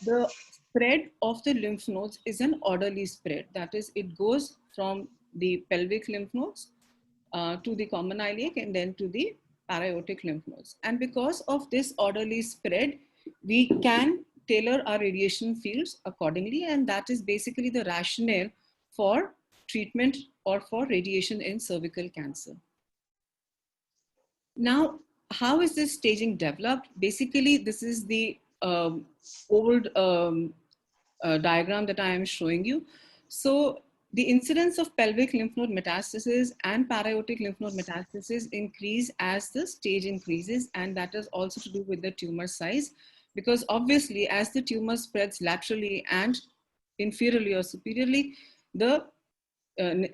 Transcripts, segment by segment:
The spread of the lymph nodes is an orderly spread. That is, it goes from the pelvic lymph nodes to the common iliac and then to the para-aortic lymph nodes. And because of this orderly spread, we can tailor our radiation fields accordingly. And that is basically the rationale for treatment or for radiation in cervical cancer. Now, how is this staging developed? Basically, this is the old diagram that I am showing you. So the incidence of pelvic lymph node metastasis and para-aortic lymph node metastasis increase as the stage increases, and that is also to do with the tumor size, because obviously as the tumor spreads laterally and inferiorly or superiorly, the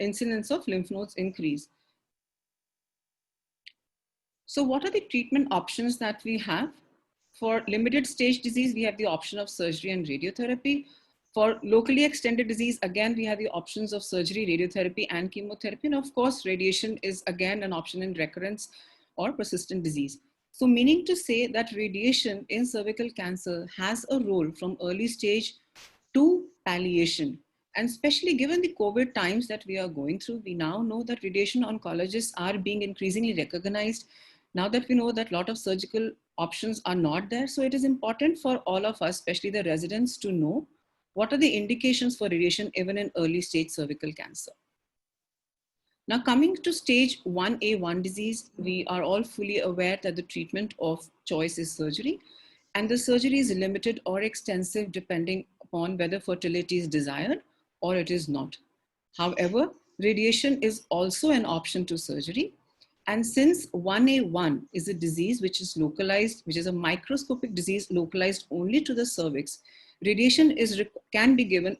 incidence of lymph nodes increase. So what are the treatment options that we have? For limited stage disease, we have the option of surgery and radiotherapy. For locally extended disease, again, we have the options of surgery, radiotherapy, and chemotherapy. And of course, radiation is again an option in recurrence or persistent disease. So meaning to say that radiation in cervical cancer has a role from early stage to palliation. And especially given the COVID times that we are going through, we now know that radiation oncologists are being increasingly recognized. Now that we know that a lot of surgical options are not there, so it is important for all of us, especially the residents, to know what are the indications for radiation even in early stage cervical cancer. Now coming to stage 1A1 disease, we are all fully aware that the treatment of choice is surgery, and the surgery is limited or extensive depending upon whether fertility is desired or it is not. However, radiation is also an option to surgery. And since 1A1 is a disease which is localized, which is a microscopic disease localized only to the cervix, radiation can be given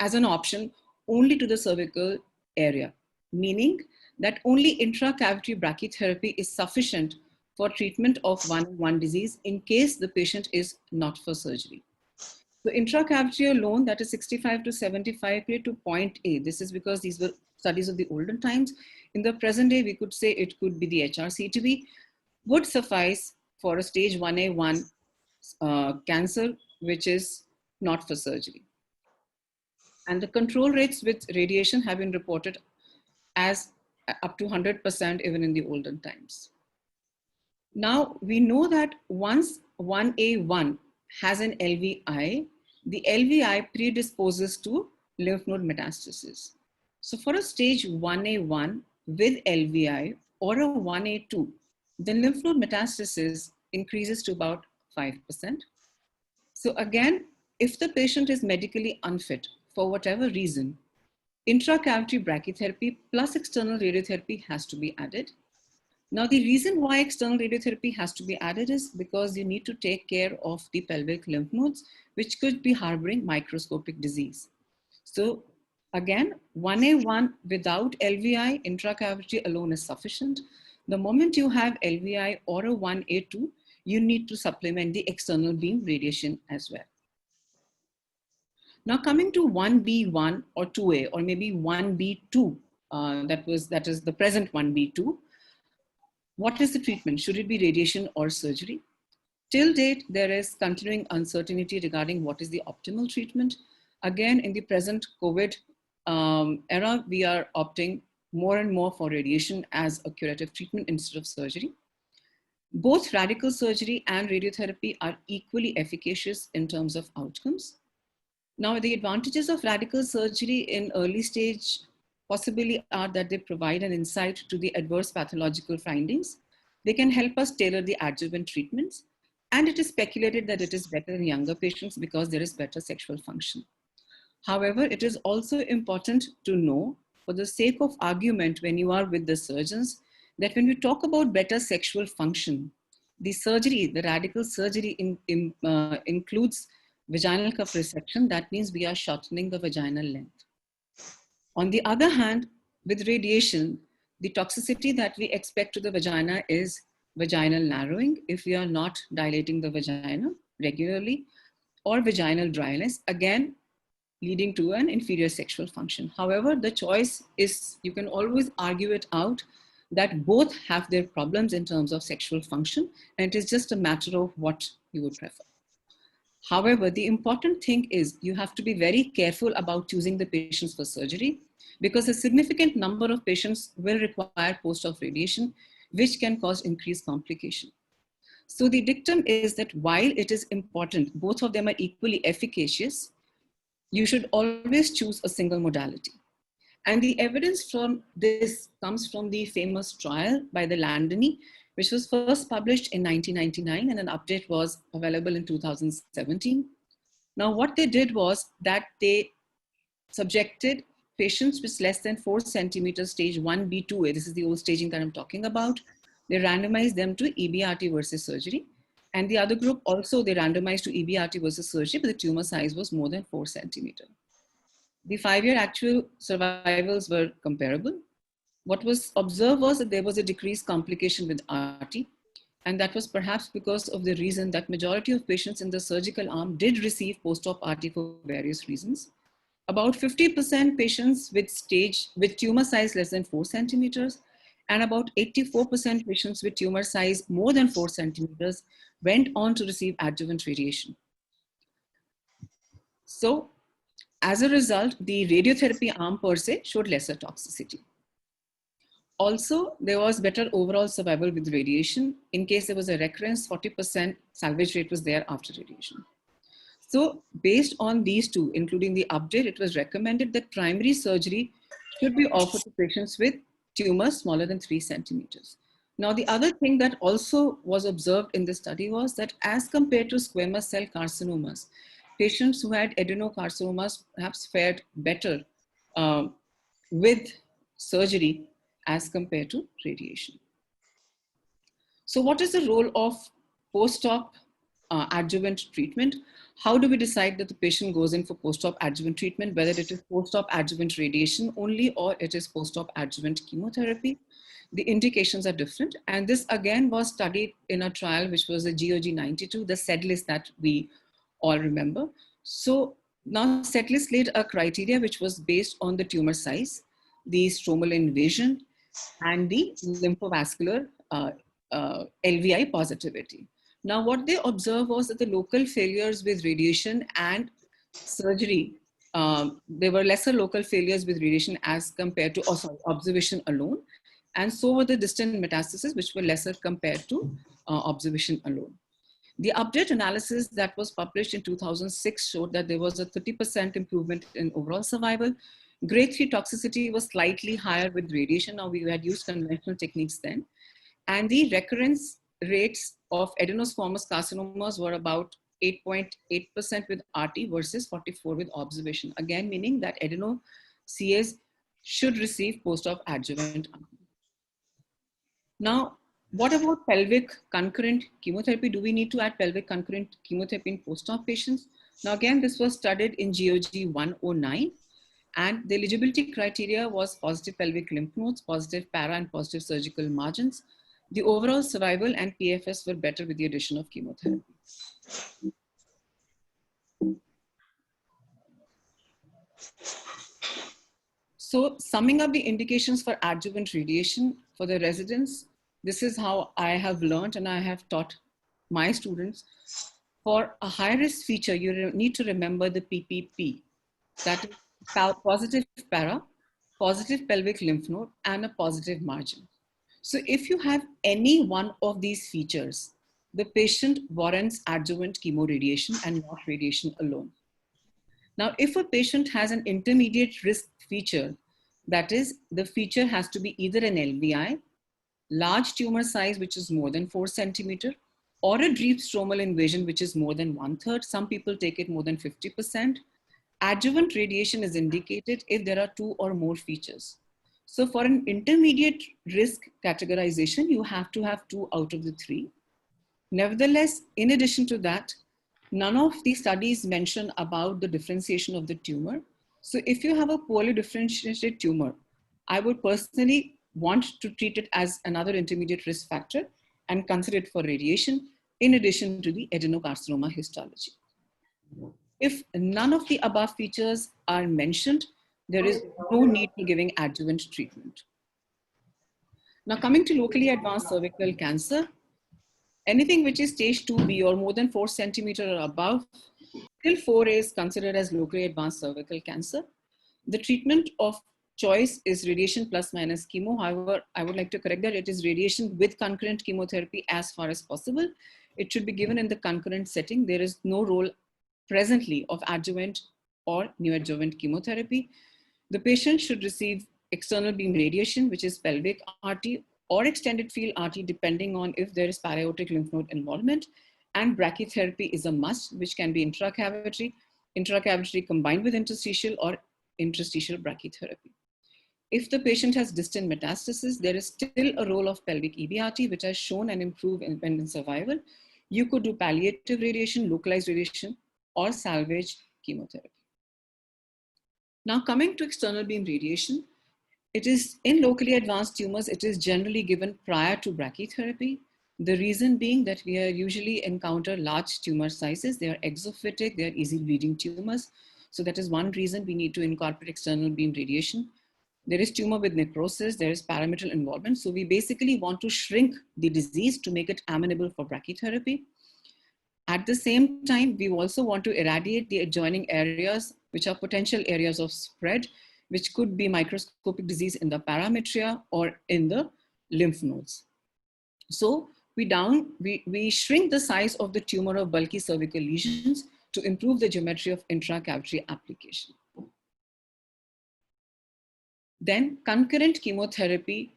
as an option only to the cervical area, meaning that only intracavity brachytherapy is sufficient for treatment of 1A1 disease in case the patient is not for surgery. So intracavity alone, that is 65 to 75 to 0.8. This is because these were studies of the olden times. In the present day, we could say it could be the HRCTB, would suffice for a stage 1A1 cancer, which is not for surgery. And the control rates with radiation have been reported as up to 100% even in the olden times. Now, we know that once 1A1 has an LVI, the LVI predisposes to lymph node metastasis. So for a stage 1A1 with LVI or a 1A2, the lymph node metastasis increases to about 5%. So again, if the patient is medically unfit for whatever reason, intracavity brachytherapy plus external radiotherapy has to be added. Now, the reason why external radiotherapy has to be added is because you need to take care of the pelvic lymph nodes, which could be harboring microscopic disease. So again, 1A1 without LVI, intracavity alone is sufficient. The moment you have LVI or a 1A2, you need to supplement the external beam radiation as well. Now coming to 1B1 or 2A or maybe 1B2, that is the present 1B2. What is the treatment? Should it be radiation or surgery? Till date, there is continuing uncertainty regarding what is the optimal treatment. Again, in the present COVID era, we are opting more and more for radiation as a curative treatment instead of surgery. Both radical surgery and radiotherapy are equally efficacious in terms of outcomes. Now, the advantages of radical surgery in early stage possibly are that they provide an insight to the adverse pathological findings. They can help us tailor the adjuvant treatments. And it is speculated that it is better in younger patients because there is better sexual function. However, it is also important to know, for the sake of argument when you are with the surgeons, that when we talk about better sexual function, the surgery, the radical surgery includes vaginal cup resection. That means we are shortening the vaginal length. On the other hand, with radiation, the toxicity that we expect to the vagina is vaginal narrowing if we are not dilating the vagina regularly, or vaginal dryness, again, leading to an inferior sexual function. However, the choice is, you can always argue it out, that both have their problems in terms of sexual function, and it is just a matter of what you would prefer. However, the important thing is you have to be very careful about choosing the patients for surgery because a significant number of patients will require post-op radiation, which can cause increased complication. So the dictum is that while it is important, both of them are equally efficacious, you should always choose a single modality. And the evidence from this comes from the famous trial by the Landini, which was first published in 1999 and an update was available in 2017. Now, what they did was that they subjected patients with less than 4 centimeters stage 1B, 2A, this is the old staging that I'm talking about. They randomized them to EBRT versus surgery. And the other group also, they randomized to EBRT versus surgery, but the tumor size was more than 4 centimeters. The 5-year actual survivals were comparable. What was observed was that there was a decreased complication with RT, and that was perhaps because of the reason that majority of patients in the surgical arm did receive post-op RT for various reasons. About 50% patients with tumor size less than 4 centimeters, and about 84% patients with tumor size more than 4 centimeters went on to receive adjuvant radiation. So, as a result, the radiotherapy arm per se showed lesser toxicity. Also, there was better overall survival with radiation. In case there was a recurrence, 40% salvage rate was there after radiation. So based on these two, including the update, it was recommended that primary surgery should be offered to patients with tumors smaller than 3 centimeters. Now, the other thing that also was observed in the study was that as compared to squamous cell carcinomas, patients who had adenocarcinomas perhaps fared better with surgery as compared to radiation. So what is the role of post-op adjuvant treatment? How do we decide that the patient goes in for post-op adjuvant treatment, whether it is post-op adjuvant radiation only or it is post-op adjuvant chemotherapy? The indications are different. And this again was studied in a trial, which was the GOG 92, the SEDLIS that we all remember. So now SEDLIS laid a criteria which was based on the tumor size, the stromal invasion, and the lymphovascular LVI positivity. Now, what they observed was that the local failures with radiation and surgery, there were lesser local failures with radiation as compared to observation alone. And so were the distant metastases, which were lesser compared to observation alone. The update analysis that was published in 2006 showed that there was a 30% improvement in overall survival. Grade 3 toxicity was slightly higher with radiation. Now, we had used conventional techniques then. And the recurrence rates of adenosquamous carcinomas were about 8.8% with RT versus 44% with observation. Again, meaning that adeno-CAs should receive post-op adjuvant. Now, what about pelvic concurrent chemotherapy? Do we need to add pelvic concurrent chemotherapy in post-op patients? Now, again, this was studied in GOG 109. And the eligibility criteria was positive pelvic lymph nodes, positive para and positive surgical margins. The overall survival and PFS were better with the addition of chemotherapy. So summing up the indications for adjuvant radiation for the residents, this is how I have learned and I have taught my students. For a high-risk feature, you need to remember the PPP, that is positive para, positive pelvic lymph node, and a positive margin. So if you have any one of these features, the patient warrants adjuvant chemoradiation and not radiation alone. Now, if a patient has an intermediate risk feature, that is, the feature has to be either an LVI, large tumor size, which is more than 4 centimeters, or a deep stromal invasion, which is more than 1/3. Some people take it more than 50%. Adjuvant radiation is indicated if there are 2 or more features. So for an intermediate risk categorization, you have to have 2 out of the 3. Nevertheless, in addition to that, none of the studies mention about the differentiation of the tumor. So if you have a poorly differentiated tumor, I would personally want to treat it as another intermediate risk factor and consider it for radiation in addition to the adenocarcinoma histology. If none of the above features are mentioned, there is no need for giving adjuvant treatment. Now, coming to locally advanced cervical cancer, anything which is stage 2B or more than 4 centimeters or above, Till 4A is considered as locally advanced cervical cancer. The treatment of choice is radiation plus minus chemo. However, I would like to correct that it is radiation with concurrent chemotherapy as far as possible. It should be given in the concurrent setting. There is no role presently of adjuvant or neoadjuvant chemotherapy. The patient should receive external beam radiation, which is pelvic RT or extended field RT, depending on if there is para-aortic lymph node involvement. And brachytherapy is a must, which can be intracavitary combined with interstitial or interstitial brachytherapy. If the patient has distant metastasis, there is still a role of pelvic EBRT, which has shown an improved independent survival. You could do palliative radiation, localized radiation, or salvage chemotherapy. Now, coming to external beam radiation, it is in locally advanced tumors, it is generally given prior to brachytherapy. The reason being that we usually encounter large tumor sizes. They are exophytic, they are easy bleeding tumors. So that is one reason we need to incorporate external beam radiation. There is tumor with necrosis, there is parametrial involvement. So we basically want to shrink the disease to make it amenable for brachytherapy. At the same time, we also want to irradiate the adjoining areas, which are potential areas of spread, which could be microscopic disease in the parametria or in the lymph nodes. So we shrink the size of the tumor of bulky cervical lesions to improve the geometry of intracavitary application. Then concurrent chemotherapy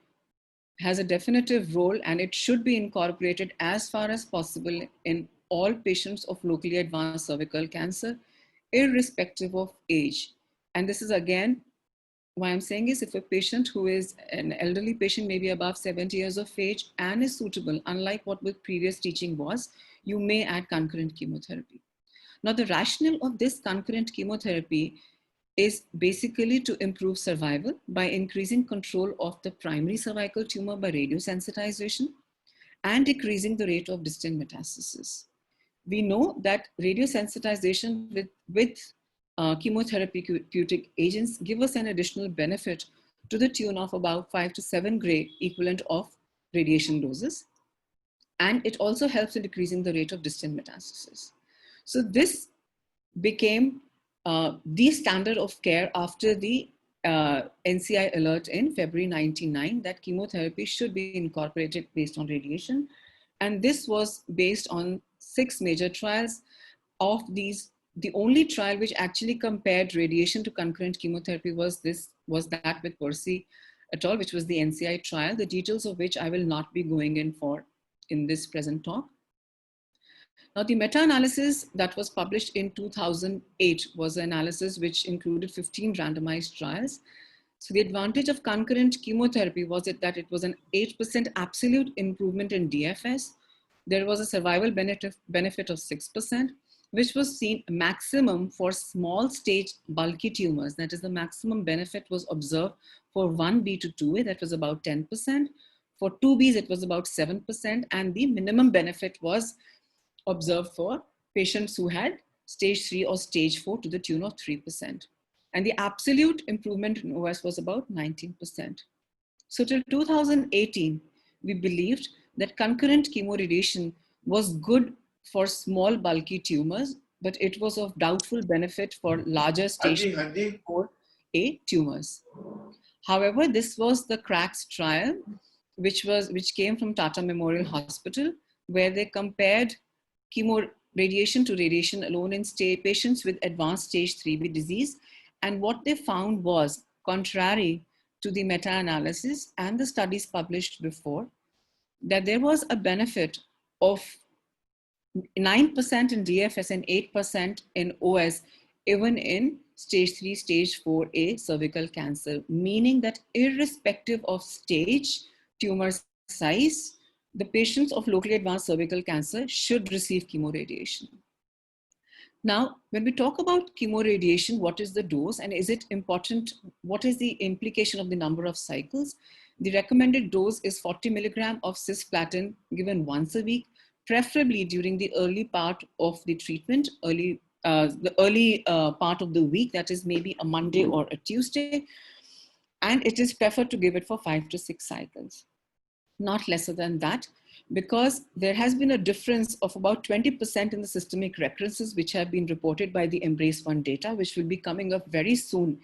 has a definitive role, and it should be incorporated as far as possible in all patients of locally advanced cervical cancer, irrespective of age. And this is again, why I'm saying is if a patient who is an elderly patient, maybe above 70 years of age and is suitable, unlike what with previous teaching was, you may add concurrent chemotherapy. Now, the rationale of this concurrent chemotherapy is basically to improve survival by increasing control of the primary cervical tumor by radiosensitization and decreasing the rate of distant metastasis. We know that radiosensitization with chemotherapeutic agents give us an additional benefit to the tune of about 5 to 7 gray equivalent of radiation doses. And it also helps in decreasing the rate of distant metastasis. So this became the standard of care after the NCI alert in February 1999 that chemotherapy should be incorporated based on radiation. And this was based on 6 major trials. Of these, the only trial which actually compared radiation to concurrent chemotherapy was that with Percy et al., which was the NCI trial, the details of which I will not be going in for in this present talk. Now, the meta-analysis that was published in 2008 was an analysis which included 15 randomized trials. So the advantage of concurrent chemotherapy was that it was an 8% absolute improvement in DFS. There was a survival benefit of 6%, which was seen maximum for small stage bulky tumors. That is, the maximum benefit was observed for 1B to 2A, that was about 10%. For 2Bs, it was about 7%, and the minimum benefit was observed for patients who had stage 3 or stage 4 to the tune of 3%. And the absolute improvement in OS was about 19%. So till 2018, we believed that concurrent chemoradiation was good for small bulky tumors, but it was of doubtful benefit for larger stage 4A tumors. However, this was the CRACS trial, which came from Tata Memorial Hospital, where they compared chemoradiation to radiation alone in patients with advanced stage 3B disease. And what they found was, contrary to the meta-analysis and the studies published before, that there was a benefit of 9% in DFS and 8% in OS, even in stage 3, stage 4A cervical cancer, meaning that irrespective of stage, tumor size, the patients of locally advanced cervical cancer should receive chemoradiation. Now, when we talk about chemoradiation, what is the dose and is it important? What is the implication of the number of cycles? The recommended dose is 40 milligram of cisplatin given once a week, preferably during the early part of the treatment, the early part of the week, that is maybe a Monday or a Tuesday. And it is preferred to give it for 5 to 6 cycles, not lesser than that. because there has been a difference of about 20% in the systemic recurrences, which have been reported by the EMBRACE-1 data, which will be coming up very soon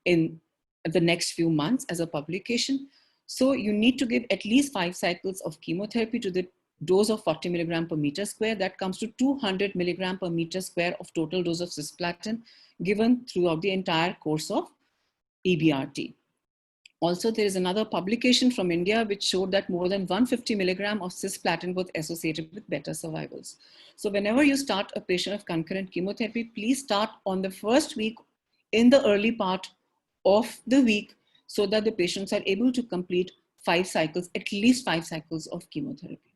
in the next few months as a publication. So you need to give at least 5 cycles of chemotherapy to the dose of 40 milligram per meter square. That comes to 200 milligram per meter square of total dose of cisplatin given throughout the entire course of EBRT. Also, there is another publication from India which showed that more than 150 milligram of cisplatin was associated with better survivals. So whenever you start a patient of concurrent chemotherapy, please start on the first week in the early part of the week so that the patients are able to complete 5 cycles, at least 5 cycles of chemotherapy.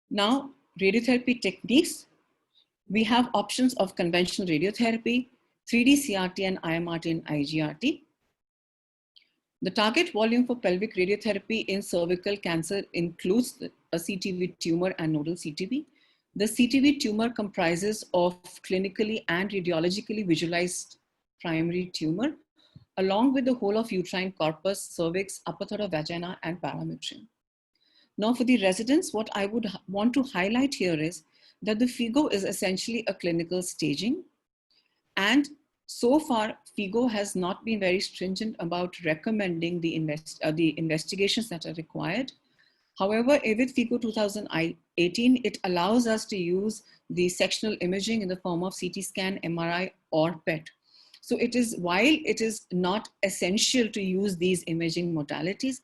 Now, radiotherapy techniques. We have options of conventional radiotherapy, 3D CRT and IMRT and IGRT. The target volume for pelvic radiotherapy in cervical cancer includes a CTV tumor and nodal CTV. The CTV tumor comprises of clinically and radiologically visualized primary tumor, along with the whole of uterine corpus, cervix, upper third of vagina, and parametrium. Now for the residents, what I would want to highlight here is that the FIGO is essentially a clinical staging, and so far, FIGO has not been very stringent about recommending the investigations that are required. However, with FIGO 2018, it allows us to use the sectional imaging in the form of CT scan, MRI, or PET. So it is, while it is not essential to use these imaging modalities,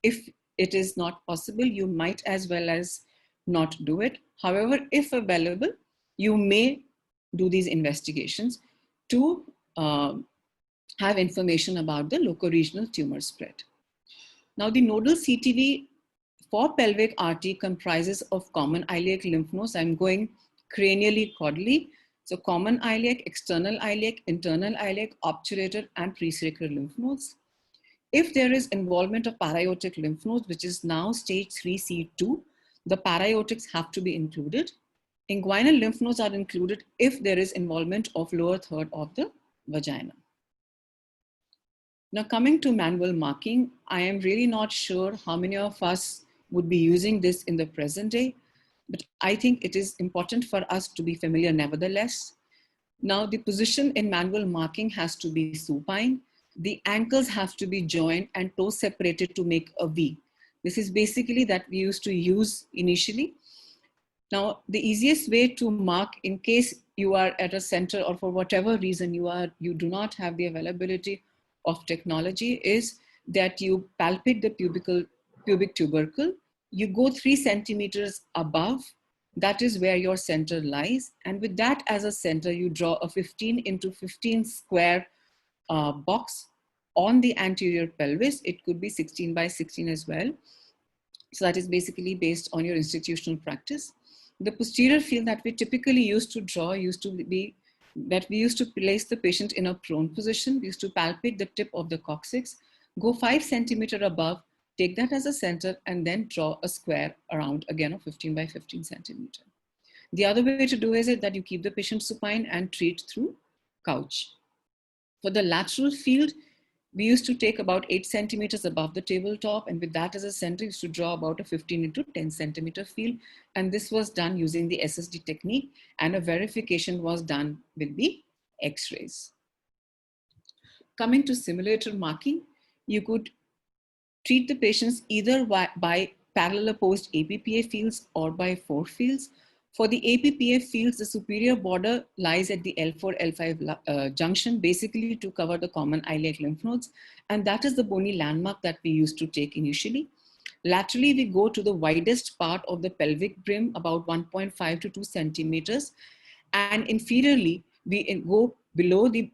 if it is not possible, you might as well as not do it. However, if available, you may do these investigations to have information about the locoregional tumor spread. Now, the nodal CTV for pelvic RT comprises of common iliac lymph nodes. I'm going cranially caudally. So common iliac, external iliac, internal iliac, obturator, and presacral lymph nodes. If there is involvement of paraaortic lymph nodes, which is now stage 3C2, the paraaortics have to be included. Inguinal lymph nodes are included if there is involvement of lower third of the vagina. Now coming to manual marking, I am really not sure how many of us would be using this in the present day, but I think it is important for us to be familiar nevertheless. Now the position in manual marking has to be supine. The ankles have to be joined and toes separated to make a V. This is basically that we used to use initially. Now, the easiest way to mark in case you are at a center or for whatever reason you do not have the availability of technology is that you palpate the pubic tubercle. You go 3 centimeters above. That is where your center lies. And with that as a center, you draw a 15 into 15 square box on the anterior pelvis. It could be 16 by 16 as well. So that is basically based on your institutional practice. The posterior field that we typically used to draw used to be that we used to place the patient in a prone position. We used to palpate the tip of the coccyx, go 5 centimeters above, take that as a center, and then draw a square around again of 15 by 15 centimeters. The other way to do is that you keep the patient supine and treat through couch. For the lateral field, we used to take about 8 centimeters above the tabletop, and with that as a center, we used to draw about a 15 into 10 centimeter field. And this was done using the SSD technique, and a verification was done with the X-rays. Coming to simulator marking, you could treat the patients either by parallel opposed APPA fields or by 4 fields. For the APPA fields, the superior border lies at the L4, L5 junction, basically to cover the common iliac lymph nodes. And that is the bony landmark that we used to take initially. Laterally, we go to the widest part of the pelvic brim, about 1.5 to 2 centimeters. And inferiorly, we go below the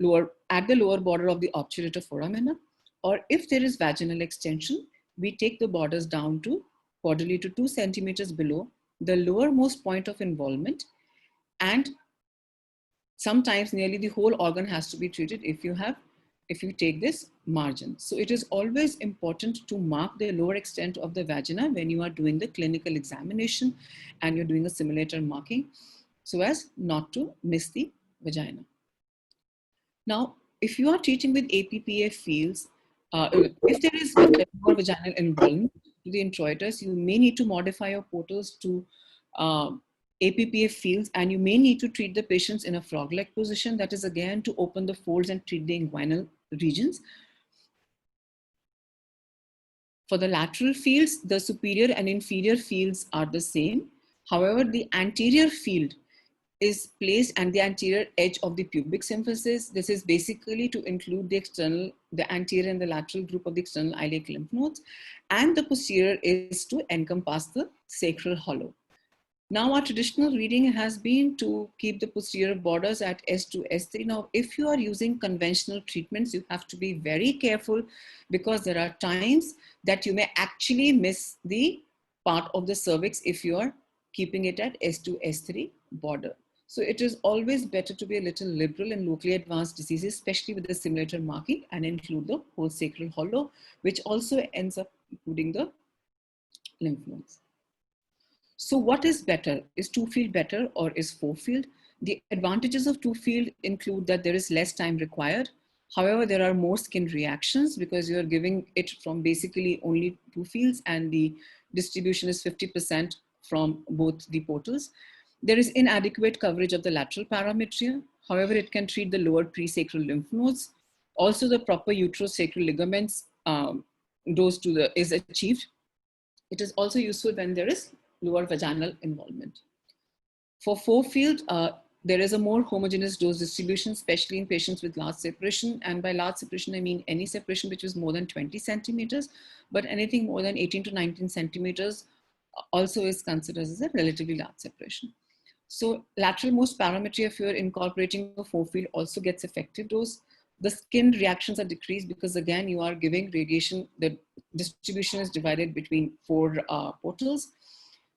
at the lower border of the obturator foramina. Or if there is vaginal extension, we take the borders down to caudally to 2 centimeters below the lowermost point of involvement, and sometimes nearly the whole organ has to be treated if you take this margin. So it is always important to mark the lower extent of the vagina when you are doing the clinical examination and you're doing a simulator marking so as not to miss the vagina. Now, if you are treating with APPA fields, if there is more vaginal involvement, to the introitus, you may need to modify your portals to APPF fields, and you may need to treat the patients in a frog-leg position. That is again to open the folds and treat the inguinal regions. For the lateral fields, the superior and inferior fields are the same. However, the anterior field is placed and the anterior edge of the pubic symphysis. This is basically to include the anterior and the lateral group of the external iliac lymph nodes. And the posterior is to encompass the sacral hollow. Now, our traditional reading has been to keep the posterior borders at S2, S3. Now, if you are using conventional treatments, you have to be very careful because there are times that you may actually miss the part of the cervix if you are keeping it at S2, S3 border. So it is always better to be a little liberal in locally advanced diseases, especially with the simulator marking, and include the whole sacral hollow, which also ends up including the lymph nodes. So what is better? Is two-field better or is four-field? The advantages of two-field include that there is less time required. However, there are more skin reactions because you're giving it from basically only two fields and the distribution is 50% from both the portals. There is inadequate coverage of the lateral parametria. However, it can treat the lower presacral lymph nodes. Also, the proper uterosacral ligaments dose is achieved. It is also useful when there is lower vaginal involvement. For four-field, there is a more homogeneous dose distribution, especially in patients with large separation. And by large separation, I mean any separation which is more than 20 centimeters, but anything more than 18 to 19 centimeters also is considered as a relatively large separation. So lateral most parametry, if you're incorporating a four-field, also gets effective dose. The skin reactions are decreased because again, you are giving radiation, the distribution is divided between four portals.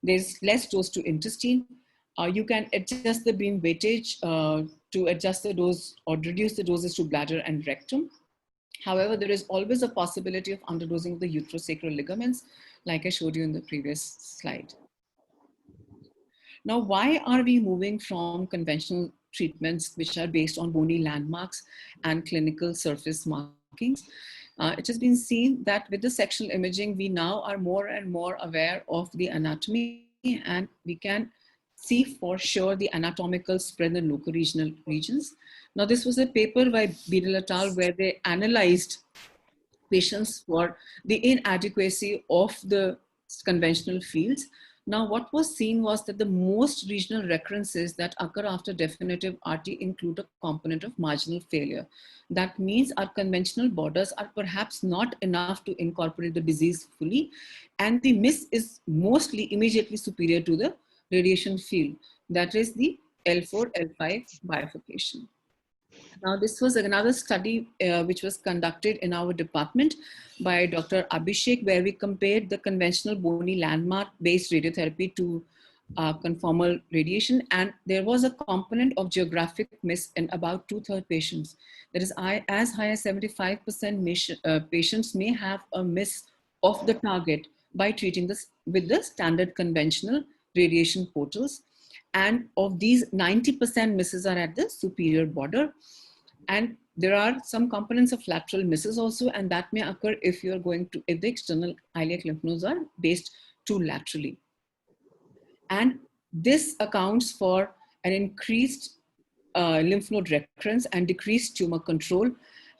There's less dose to intestine. You can adjust the beam weightage to adjust the dose or reduce the doses to bladder and rectum. However, there is always a possibility of underdosing the uterosacral ligaments, like I showed you in the previous slide. Now, why are we moving from conventional treatments, which are based on bony landmarks and clinical surface markings? It has been seen that with the sectional imaging, we now are more and more aware of the anatomy, and we can see for sure the anatomical spread in locoregional regions. Now, this was a paper by Beadle et al. Where they analyzed patients for the inadequacy of the conventional fields. Now, what was seen was that the most regional recurrences that occur after definitive RT include a component of marginal failure. That means our conventional borders are perhaps not enough to incorporate the disease fully, and the miss is mostly immediately superior to the radiation field. That is the L4, L5 bifurcation. Now, this was another study which was conducted in our department by Dr. Abhishek, where we compared the conventional bony landmark-based radiotherapy to conformal radiation. And there was a component of geographic miss in about 2/3 patients. That is, as high as 75% patients may have a miss of the target by treating this with the standard conventional radiation portals. And of these, 90% misses are at the superior border. And there are some components of lateral misses also, and that may occur if you're if the external iliac lymph nodes are based too laterally. And this accounts for an increased lymph node recurrence and decreased tumor control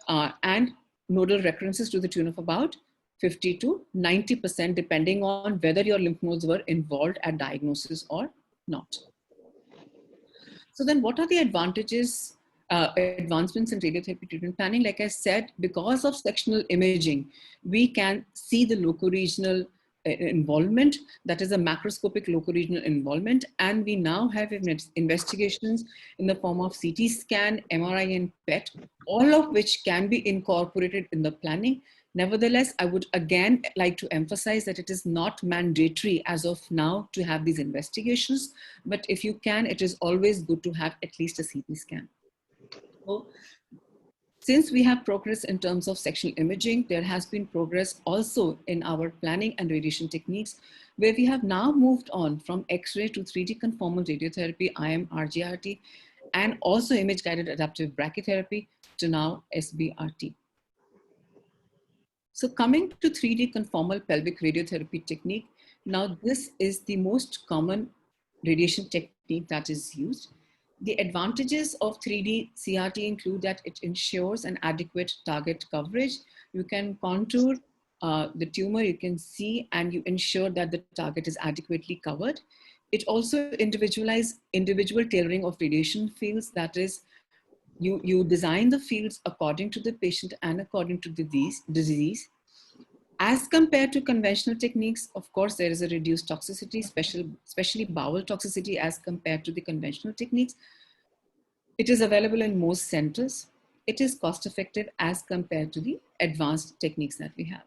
and nodal recurrences to the tune of about 50 to 90%, depending on whether your lymph nodes were involved at diagnosis or not. So then what are the advantages, advancements in radiotherapy treatment planning? Like I said, because of sectional imaging, we can see the locoregional involvement, that is a macroscopic locoregional involvement. And we now have investigations in the form of CT scan, MRI and PET, all of which can be incorporated in the planning. Nevertheless, I would again like to emphasize that it is not mandatory as of now to have these investigations, but if you can, it is always good to have at least a CT scan. So, since we have progress in terms of sectional imaging, there has been progress also in our planning and radiation techniques, where we have now moved on from X-ray to 3D conformal radiotherapy, IM, RGRT, and also image-guided adaptive brachytherapy to now SBRT. So coming to 3D conformal pelvic radiotherapy technique, now this is the most common radiation technique that is used. The advantages of 3D CRT include that it ensures an adequate target coverage. You can contour the tumor, you can see, and you ensure that the target is adequately covered. It also individualizes individual tailoring of radiation fields. That is, you design the fields according to the patient and according to the disease. As compared to conventional techniques, of course, there is a reduced toxicity, especially bowel toxicity as compared to the conventional techniques. It is available in most centers. It is cost effective as compared to the advanced techniques that we have.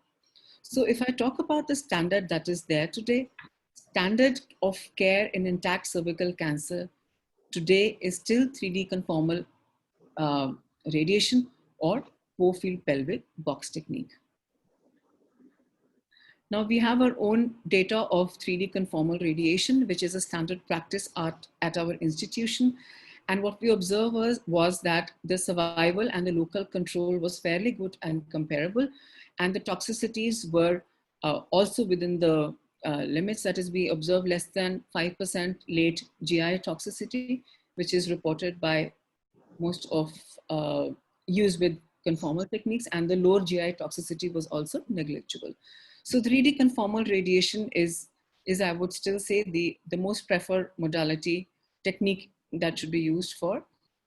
So if I talk about the standard that is there today, standard of care in intact cervical cancer today is still 3D conformal radiation or Bowfield pelvic box technique. Now we have our own data of 3D conformal radiation, which is a standard practice at our institution. And what we observed was that the survival and the local control was fairly good and comparable. And the toxicities were also within the limits. That is, we observed less than 5% late GI toxicity, which is reported by most of use with conformal techniques, and the lower GI toxicity was also negligible. So 3D conformal radiation is I would still say, the most preferred modality technique that should be used for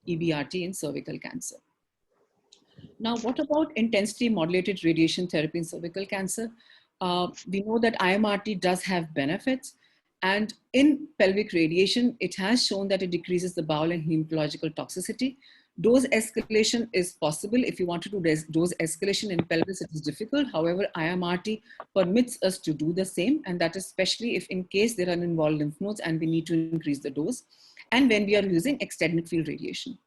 EBRT in cervical cancer. Now, what about intensity modulated radiation therapy in cervical cancer? We know that IMRT does have benefits. And in pelvic radiation, it has shown that it decreases the bowel and hematological toxicity. Dose escalation is possible. If you want to do dose escalation in pelvis, it is difficult. However, IMRT permits us to do the same. And that is especially if in case there are involved lymph nodes and we need to increase the dose. And when we are using extended field radiation.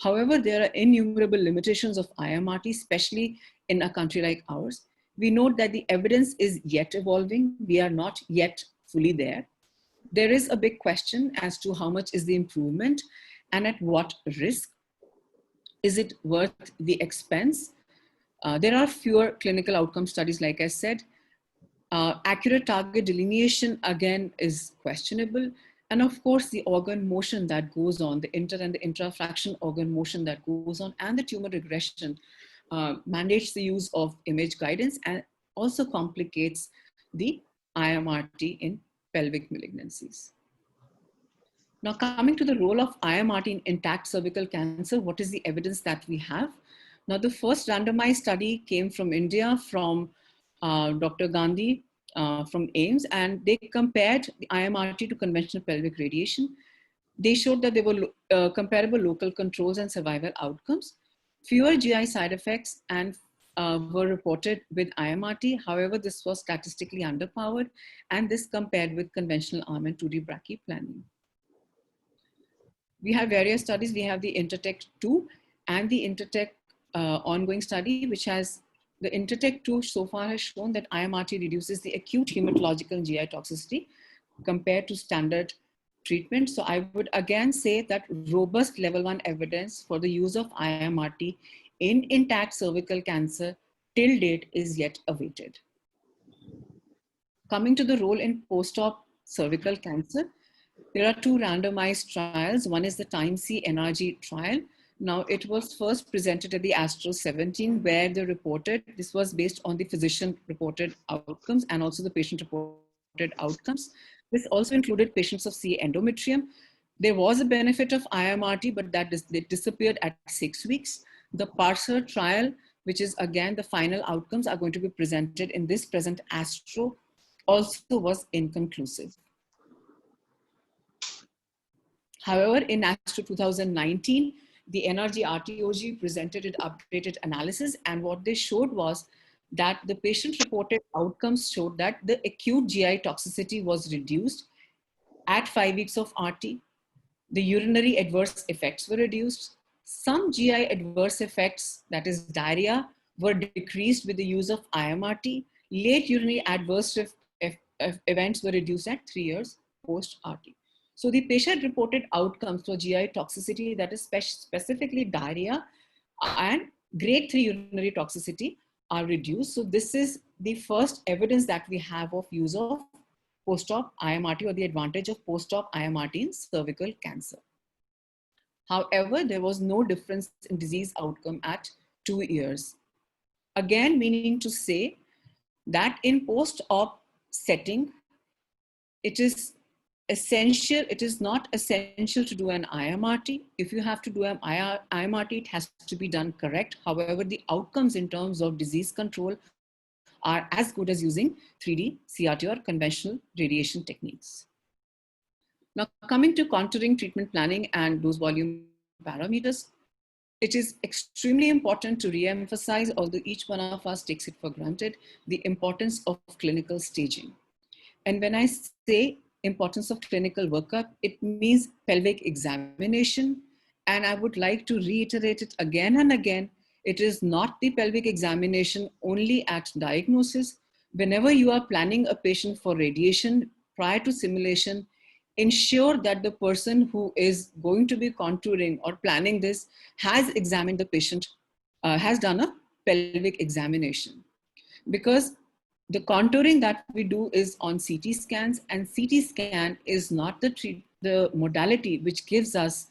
However, there are innumerable limitations of IMRT, especially in a country like ours. We note that the evidence is yet evolving. We are not yet fully there. There is a big question as to how much is the improvement and at what risk. Is it worth the expense? There are fewer clinical outcome studies, like I said. Accurate target delineation, again, is questionable. And of course, the organ motion that goes on, the inter and the intrafraction organ motion that goes on, and the tumor regression mandates the use of image guidance and also complicates the IMRT in pelvic malignancies. Now, coming to the role of IMRT in intact cervical cancer, what is the evidence that we have? Now, the first randomized study came from India, from Dr. Gandhi from AIIMS, and they compared the IMRT to conventional pelvic radiation. They showed that there were comparable local controls and survival outcomes. Fewer GI side effects and were reported with IMRT. However, this was statistically underpowered, and this compared with conventional arm and 2D brachyplanning. We have various studies. We have the Intertech 2 and the Intertech ongoing study, which has the Intertech 2 so far has shown that IMRT reduces the acute hematological GI toxicity compared to standard treatment. So I would again say that robust level 1 evidence for the use of IMRT in intact cervical cancer till date is yet awaited. Coming to the role in post-op cervical cancer, there are two randomized trials. One is the TIME-C NRG trial. Now, it was first presented at the ASTRO 17, where they reported, this was based on the physician-reported outcomes and also the patient-reported outcomes. This also included patients of CA endometrium. There was a benefit of IMRT, but that disappeared at 6 weeks. The PARSER trial, which is again the final outcomes are going to be presented in this present ASTRO, also was inconclusive. However, in ASTRO 2019, the NRG RTOG presented an updated analysis, and what they showed was that the patient-reported outcomes showed that the acute GI toxicity was reduced at 5 weeks of RT. The urinary adverse effects were reduced. Some GI adverse effects, that is diarrhea, were decreased with the use of IMRT. Late urinary adverse events were reduced at 3 years post-RT. So the patient-reported outcomes for GI toxicity, that is specifically diarrhea and grade 3 urinary toxicity, are reduced. So this is the first evidence that we have of use of post-op IMRT, or the advantage of post-op IMRT in cervical cancer. However, there was no difference in disease outcome at 2 years. Again, meaning to say that in post-op setting, it is essential, it is not essential to do an IMRT. If you have to do an IMRT, it has to be done correct. However, the outcomes in terms of disease control are as good as using 3D CRT or conventional radiation techniques. Now, coming to contouring, treatment planning, and dose volume parameters, it is extremely important to re-emphasize, although each one of us takes it for granted, the importance of clinical staging. And when I say importance of clinical workup, it means pelvic examination. And I would like to reiterate it again and again. It is not the pelvic examination only at diagnosis. Whenever you are planning a patient for radiation prior to simulation, ensure that the person who is going to be contouring or planning this has examined the patient, has done a pelvic examination. Because the contouring that we do is on CT scans, and CT scan is not the modality which gives us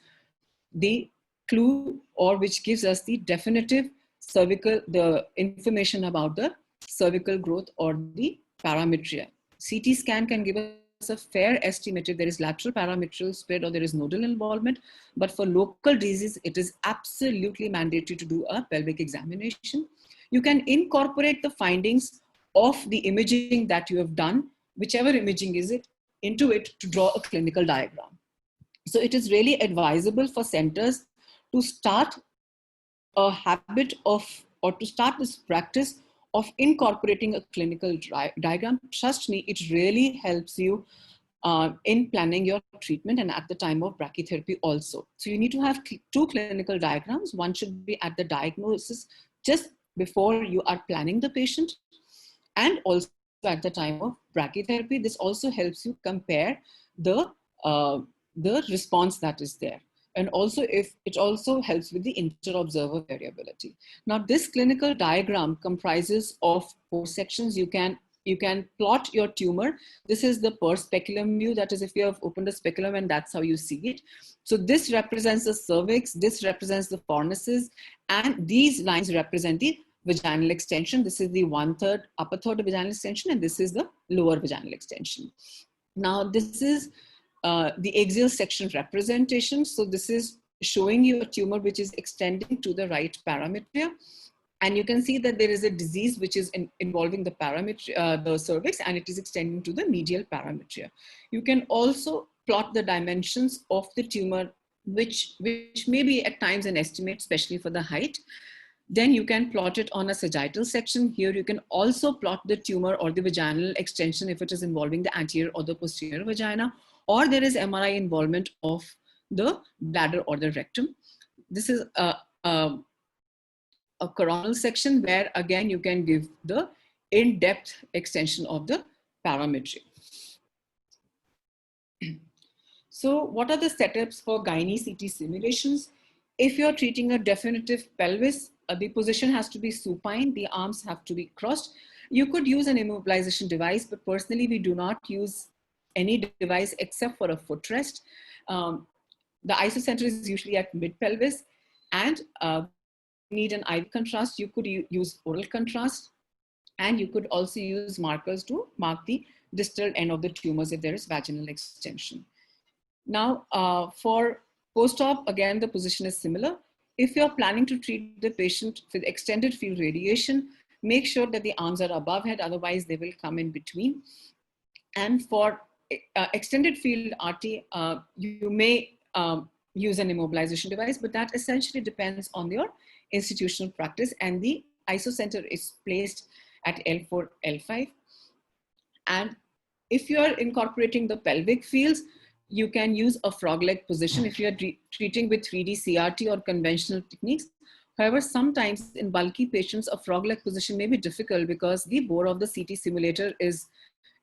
the clue or which gives us the definitive cervical, the information about the cervical growth or the parametria. CT scan can give us a fair estimate if there is lateral parametrial spread or there is nodal involvement, but for local disease, it is absolutely mandatory to do a pelvic examination. You can incorporate the findings of the imaging that you have done, whichever imaging is it, into it to draw a clinical diagram. So it is really advisable for centers to start a habit of, or to start this practice of incorporating a clinical diagram. Trust me, it really helps you in planning your treatment and at the time of brachytherapy also. So you need to have 2 clinical diagrams. One should be at the diagnosis just before you are planning the patient, and also at the time of brachytherapy. This also helps you compare the response that is there. And also it also helps with the inter-observer variability. Now this clinical diagram comprises of 4 sections. You can plot your tumor. This is the per speculum view. That is, if you have opened a speculum and that's how you see it. So this represents the cervix, this represents the fornices, and these lines represent the vaginal extension. This is the 1/3 upper third of vaginal extension, and this is the lower vaginal extension. Now this is the axial section representation. So this is showing you a tumor which is extending to the right parametria. And you can see that there is a disease which is involving the parametria, the cervix, and it is extending to the medial parametria. You can also plot the dimensions of the tumor, which may be at times an estimate, especially for the height. Then you can plot it on a sagittal section. Here you can also plot the tumor or the vaginal extension if it is involving the anterior or the posterior vagina, or there is MRI involvement of the bladder or the rectum. This is a coronal section where again you can give the in-depth extension of the parametry. So what are the setups for gynae CT simulations? If you're treating a definitive pelvis, the position has to be supine, the arms have to be crossed. You could use an immobilization device, but personally we do not use any device except for a footrest. The isocenter is usually at mid-pelvis, and need an IV contrast. You could use oral contrast, and you could also use markers to mark the distal end of the tumors if there is vaginal extension. Now, for post-op, again, the position is similar. If you're planning to treat the patient with extended field radiation, make sure that the arms are above head, otherwise they will come in between. And for extended field RT, you may use an immobilization device, but that essentially depends on your institutional practice, and the isocenter is placed at L4, L5. And if you are incorporating the pelvic fields, you can use a frog leg position if you are treating with 3D CRT or conventional techniques. However, sometimes in bulky patients, a frog leg position may be difficult because the bore of the CT simulator is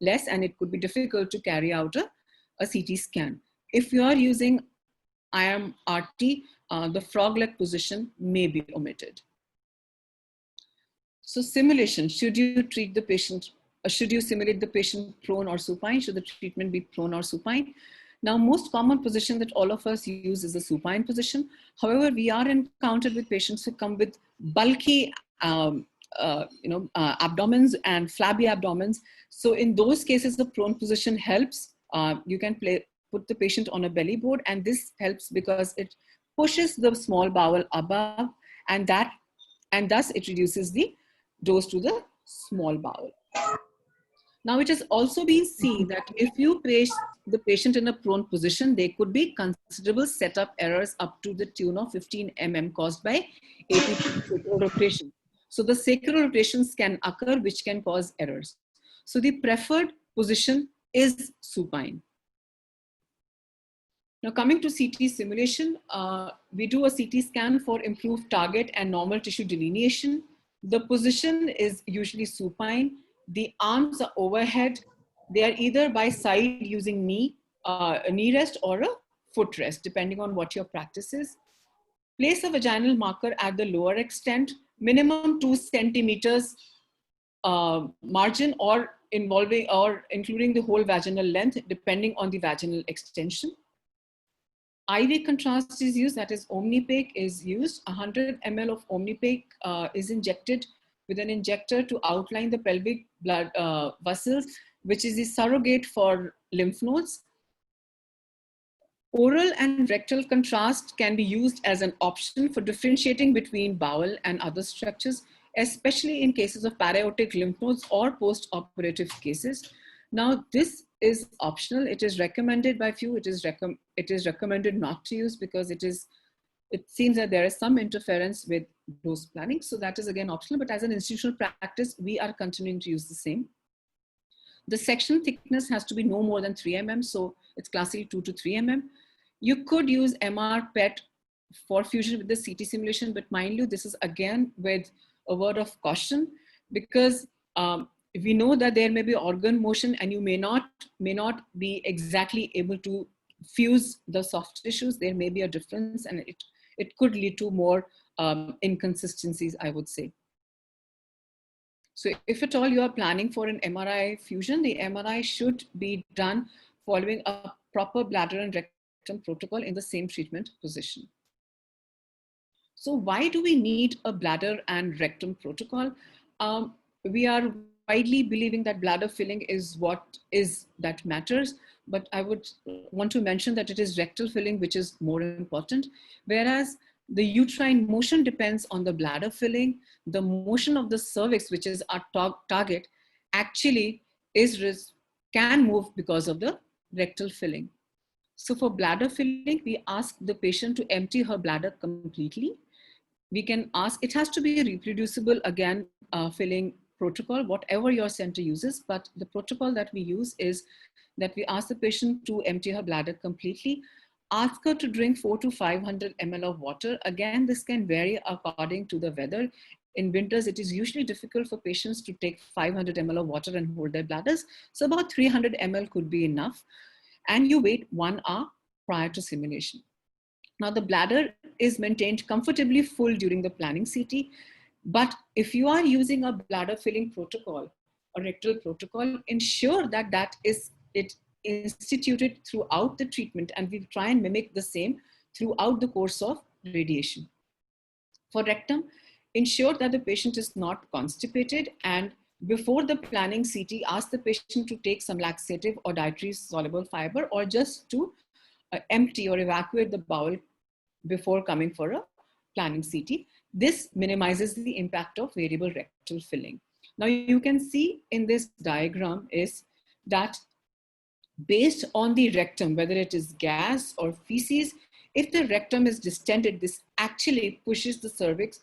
less and it could be difficult to carry out a CT scan. If you are using IMRT, the frog leg position may be omitted. So simulation, should you treat the patient, should you simulate the patient prone or supine? Should the treatment be prone or supine? Now, most common position that all of us use is the supine position. However, we are encountered with patients who come with bulky abdomens and flabby abdomens. So in those cases, the prone position helps. You can put the patient on a belly board, and this helps because it pushes the small bowel above, and thus it reduces the dose to the small bowel. Now, it has also been seen that if you place the patient in a prone position, there could be considerable setup errors up to the tune of 15 mm caused by apical rotation. So the sacral rotations can occur, which can cause errors. So the preferred position is supine. Now, coming to CT simulation, we do a CT scan for improved target and normal tissue delineation. The position is usually supine. The arms are overhead. They are either by side using a knee rest or a foot rest, depending on what your practice is. Place a vaginal marker at the lower extent, minimum 2 centimeters margin or including the whole vaginal length, depending on the vaginal extension. IV contrast is used, that is Omnipaque is used. 100 ml of Omnipaque is injected with an injector to outline the pelvic blood vessels, which is the surrogate for lymph nodes. Oral and rectal contrast can be used as an option for differentiating between bowel and other structures, especially in cases of para-aortic lymph nodes or post-operative cases. Now, this is optional. It is recommended by few. It is recommended not to use because it seems that there is some interference with dose planning. So that is again optional, but as an institutional practice, we are continuing to use the same. The section thickness has to be no more than 3 mm. So it's classically 2 to 3 mm. You could use MR PET for fusion with the CT simulation, but mind you, this is again with a word of caution because we know that there may be organ motion and you may not be exactly able to fuse the soft tissues. There may be a difference and it could lead to more inconsistencies, I would say. So if at all you are planning for an MRI fusion, the MRI should be done following a proper bladder and rectum protocol in the same treatment position. So why do we need a bladder and rectum protocol? We are widely believing that bladder filling is that matters, but I would want to mention that it is rectal filling which is more important, whereas the uterine motion depends on the bladder filling. The motion of the cervix, which is our target, actually can move because of the rectal filling. So for bladder filling, we ask the patient to empty her bladder completely. We can ask, it has to be a reproducible, again, filling protocol, whatever your center uses, but the protocol that we use is that we ask the patient to empty her bladder completely, ask her to drink 400 to 500 ml of water. Again, this can vary according to the weather. In winters, it is usually difficult for patients to take 500 ml of water and hold their bladders. So about 300 ml could be enough. And you wait 1 hour prior to simulation. Now, the bladder is maintained comfortably full during the planning CT. But if you are using a bladder filling protocol, a rectal protocol, ensure that is instituted throughout the treatment, and we try and mimic the same throughout the course of radiation. For rectum, ensure that the patient is not constipated, and before the planning CT, ask the patient to take some laxative or dietary soluble fiber, or just to empty or evacuate the bowel before coming for a planning CT. This minimizes the impact of variable rectal filling. Now you can see in this diagram is that based on the rectum, whether it is gas or feces, if the rectum is distended, this actually pushes the cervix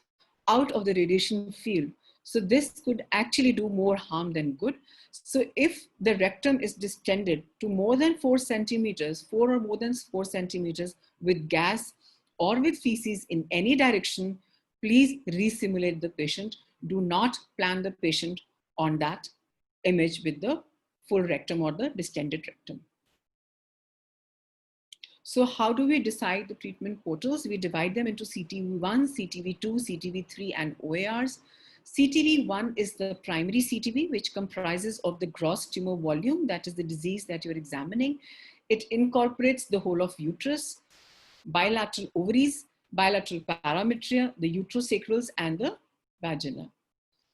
out of the radiation field. So this could actually do more harm than good. So if the rectum is distended to more than 4 centimeters, 4 or more than 4 centimeters with gas or with feces in any direction, please resimulate the patient. Do not plan the patient on that image with the full rectum or the distended rectum. So how do we decide the treatment portals? We divide them into CTV1, CTV2, CTV3, and OARs. CTV1 is the primary CTV, which comprises of the gross tumor volume, that is the disease that you're examining. It incorporates the whole of uterus, bilateral ovaries, bilateral parametria, the uterosacrals, and the vagina.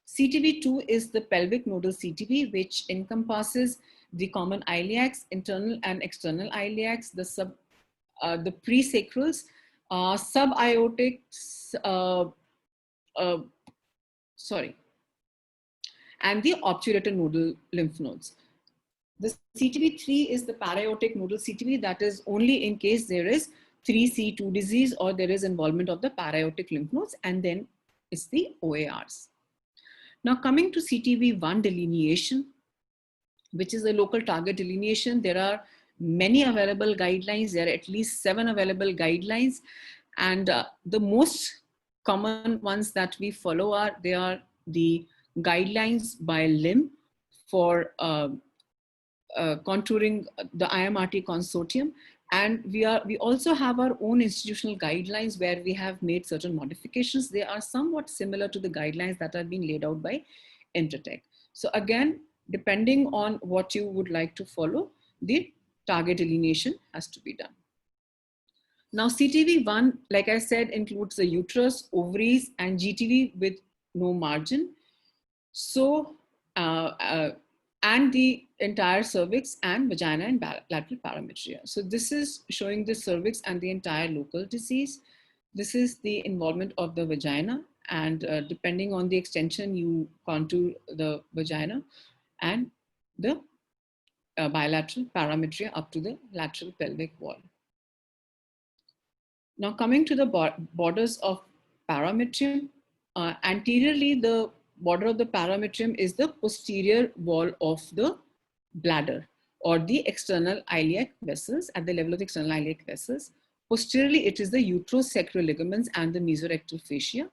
CTV2 is the pelvic nodal CTV, which encompasses the common iliacs, internal and external iliacs, the presacrals, subaortics, and the obturator nodal lymph nodes. The CTV3 is the para-aortic nodal CTV, that is only in case there is 3C2 disease or there is involvement of the para-aortic lymph nodes, and then it's the OARs. Now coming to CTV1 delineation, which is the local target delineation, there are many available guidelines. There are at least 7 available guidelines. And the most common ones that we follow are the guidelines by limb for contouring the IMRT consortium. And we also have our own institutional guidelines where we have made certain modifications. They are somewhat similar to the guidelines that are being laid out by Intertech. So again, depending on what you would like to follow, the target delineation has to be done. Now CTV1, like I said, includes the uterus, ovaries, and GTV with no margin. So, and the entire cervix and vagina and lateral parametria. So this is showing the cervix and the entire local disease. This is the involvement of the vagina, and depending on the extension, you contour the vagina and the bilateral parametria up to the lateral pelvic wall. Now coming to the borders of parametrium, anteriorly the border of the parametrium is the posterior wall of the bladder or the external iliac vessels, at the level of the external iliac vessels. Posteriorly, it is the uterosacral ligaments and the mesorectal fascia.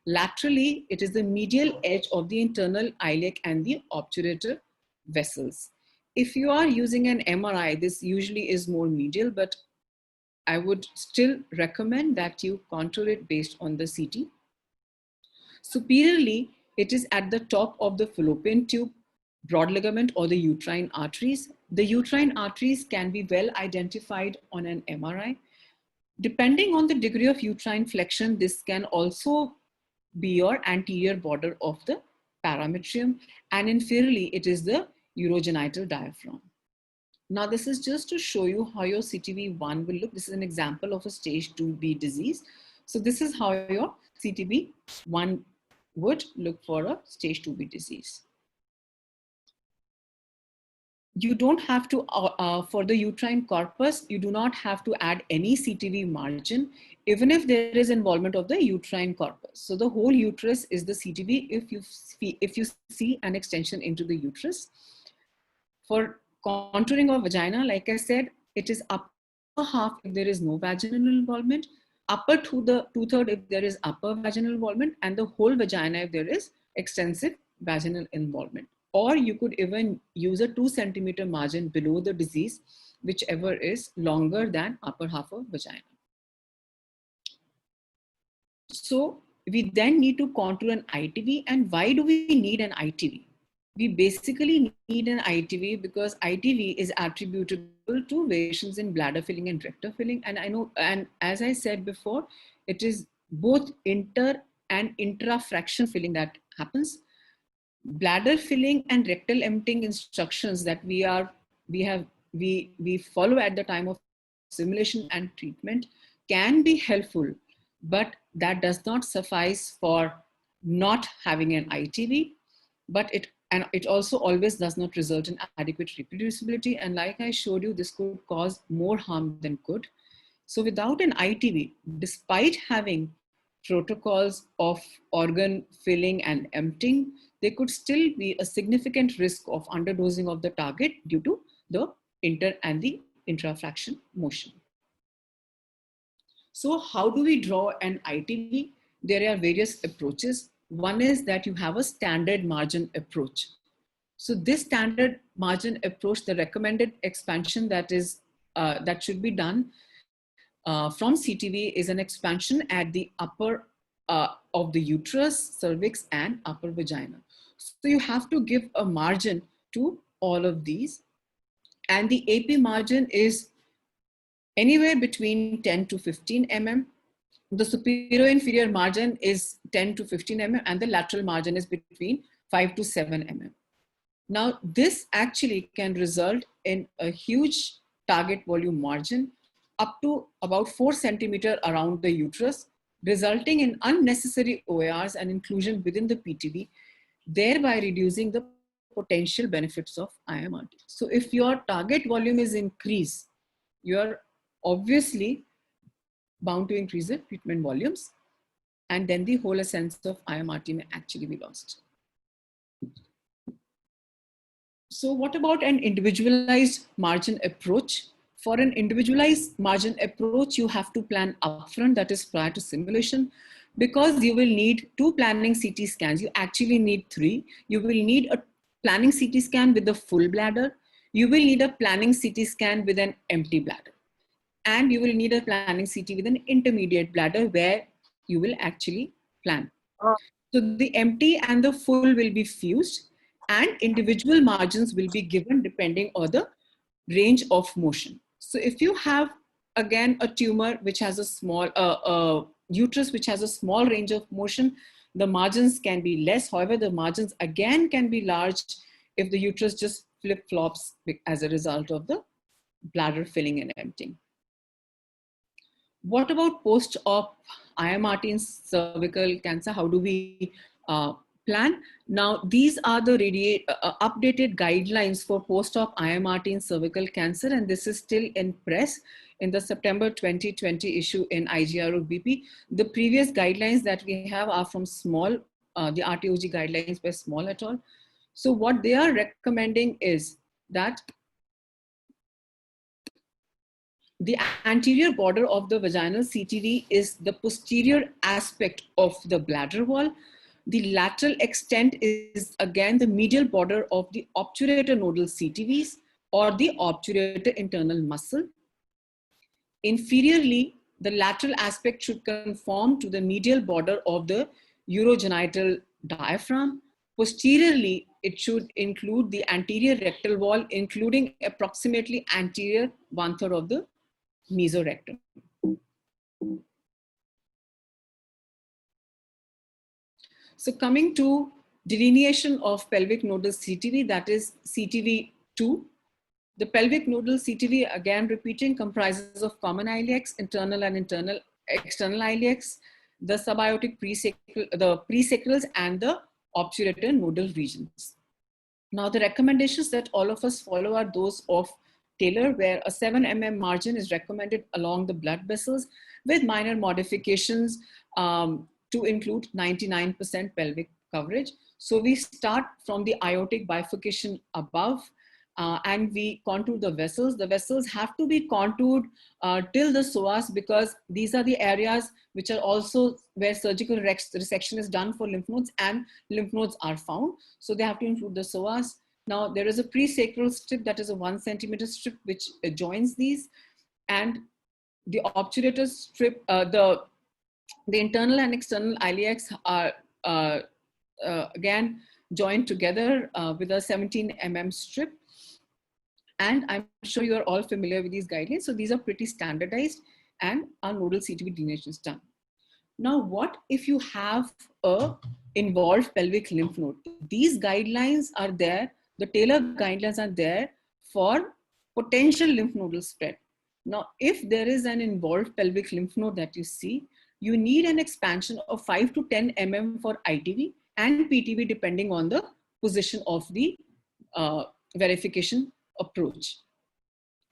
Laterally, it is the medial edge of the internal iliac and the obturator vessels. If you are using an MRI, this usually is more medial, but I would still recommend that you contour it based on the CT. Superiorly, it is at the top of the fallopian tube, broad ligament, or the uterine arteries. The uterine arteries can be well identified on an MRI. Depending on the degree of uterine flexion, this can also be your anterior border of the parametrium, and inferiorly, it is the urogenital diaphragm. Now, this is just to show you how your CTV1 will look. This is an example of a stage 2B disease. So this is how your CTV1 would look for a stage 2B disease. You don't have to, for the uterine corpus, you do not have to add any CTV margin, even if there is involvement of the uterine corpus. So the whole uterus is the CTV if you see an extension into the uterus. For contouring of vagina, like I said, it is upper half if there is no vaginal involvement, upper to the 2/3 if there is upper vaginal involvement, and the whole vagina if there is extensive vaginal involvement. Or you could even use a 2 centimeter margin below the disease, whichever is longer than upper half of vagina. So we then need to contour an ITV. And why do we need an ITV? We basically need an ITV because ITV is attributable to variations in bladder filling and rectal filling. And I know, and as I said before, it is both inter and intrafraction filling that happens. Bladder filling and rectal emptying instructions that we follow at the time of simulation and treatment can be helpful, but that does not suffice for not having an ITV. But it also always does not result in adequate reproducibility. And like I showed you, this could cause more harm than good. So without an ITV, despite having protocols of organ filling and emptying, there could still be a significant risk of underdosing of the target due to the inter and the intrafraction motion. So how do we draw an ITV? There are various approaches. One is that you have a standard margin approach. So this standard margin approach, the recommended expansion that should be done from CTV is an expansion at the upper of the uterus, cervix, and upper vagina. So you have to give a margin to all of these. And the AP margin is anywhere between 10 to 15 mm. The superior inferior margin is 10 to 15 mm, and the lateral margin is between 5 to 7 mm. Now, this actually can result in a huge target volume margin up to about 4 centimeter around the uterus, resulting in unnecessary OARs and inclusion within the PTV, thereby reducing the potential benefits of IMRT. So if your target volume is increased, you're obviously bound to increase the treatment volumes, and then the whole essence of IMRT may actually be lost. So what about an individualized margin approach? For an individualized margin approach, you have to plan upfront, that is prior to simulation, because you will need 2 planning CT scans. You actually need 3. You will need a planning CT scan with the full bladder. You will need a planning CT scan with an empty bladder. And you will need a planning CT with an intermediate bladder where you will actually plan. So the empty and the full will be fused, and individual margins will be given depending on the range of motion. So if you have, again, a tumor which has a small, uterus which has a small range of motion, the margins can be less. However, the margins again can be large if the uterus just flip-flops as a result of the bladder filling and emptying. What about post-op IMRT in cervical cancer? How do we plan? Now, these are the updated guidelines for post-op IMRT in cervical cancer, and this is still in press in the September 2020 issue in IGRO BP. The previous guidelines that we have are from Small, the RTOG guidelines by Small et al. So what they are recommending is that the anterior border of the vaginal CTV is the posterior aspect of the bladder wall. The lateral extent is again the medial border of the obturator nodal CTVs or the obturator internal muscle. Inferiorly, the lateral aspect should conform to the medial border of the urogenital diaphragm. Posteriorly, it should include the anterior rectal wall, including approximately anterior 1/3 of the mesorectum. So coming to delineation of pelvic nodal CTV, that is CTV2. The pelvic nodal CTV, again repeating, comprises of common iliacs, internal and external iliacs, the subaortic presacrals, and the obturator nodal regions. Now the recommendations that all of us follow are those of Taylor, where a 7 mm margin is recommended along the blood vessels with minor modifications to include 99% pelvic coverage. So we start from the aortic bifurcation above and we contour the vessels. The vessels have to be contoured till the psoas, because these are the areas which are also where surgical resection is done for lymph nodes, and lymph nodes are found. So they have to include the psoas. Now there is a presacral strip that is a 1 centimeter strip which joins these, and the obturator strip, the internal and external iliacs are again joined together with a 17 mm strip. And I'm sure you're all familiar with these guidelines. So these are pretty standardized, and our nodal CTV delineation is done. Now, what if you have a involved pelvic lymph node? These guidelines are there. The Taylor guidelines are there for potential lymph nodal spread. Now, if there is an involved pelvic lymph node that you see, you need an expansion of 5 to 10 mm for ITV and PTV, depending on the position of the verification approach.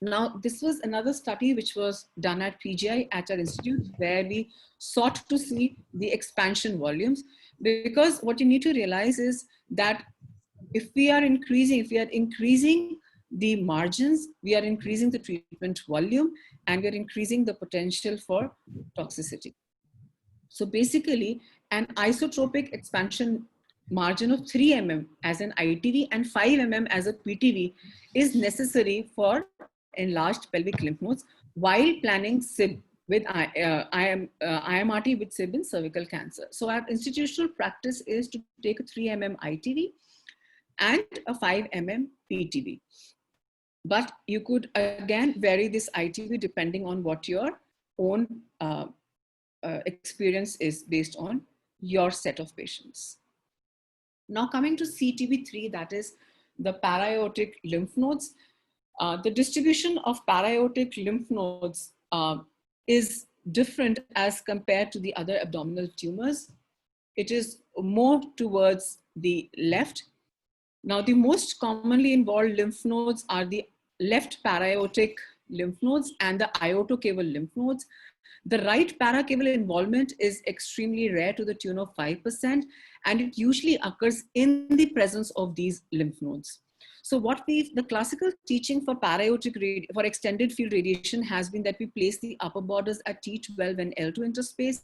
Now, this was another study which was done at PGI at our institute, where we sought to see the expansion volumes, because what you need to realize is that if we are increasing the margins, we are increasing the treatment volume, and we're increasing the potential for toxicity. So basically, an isotropic expansion margin of 3 mm as an ITV and 5 mm as a PTV is necessary for enlarged pelvic lymph nodes while planning SIB with IMRT with SIB in cervical cancer. So our institutional practice is to take a 3 mm ITV and a 5 mm PTV. But you could again vary this ITV depending on what your own experience is based on your set of patients. Now coming to CTV3, that is the para-aortic lymph nodes. The distribution of para-aortic lymph nodes is different as compared to the other abdominal tumors. It is more towards the left. Now, the most commonly involved lymph nodes are the left para-aortic lymph nodes and the iotocaval lymph nodes. The right paracaval involvement is extremely rare to the tune of 5%, and it usually occurs in the presence of these lymph nodes. So the classical teaching for for extended field radiation has been that we place the upper borders at T12 and L2 interspace.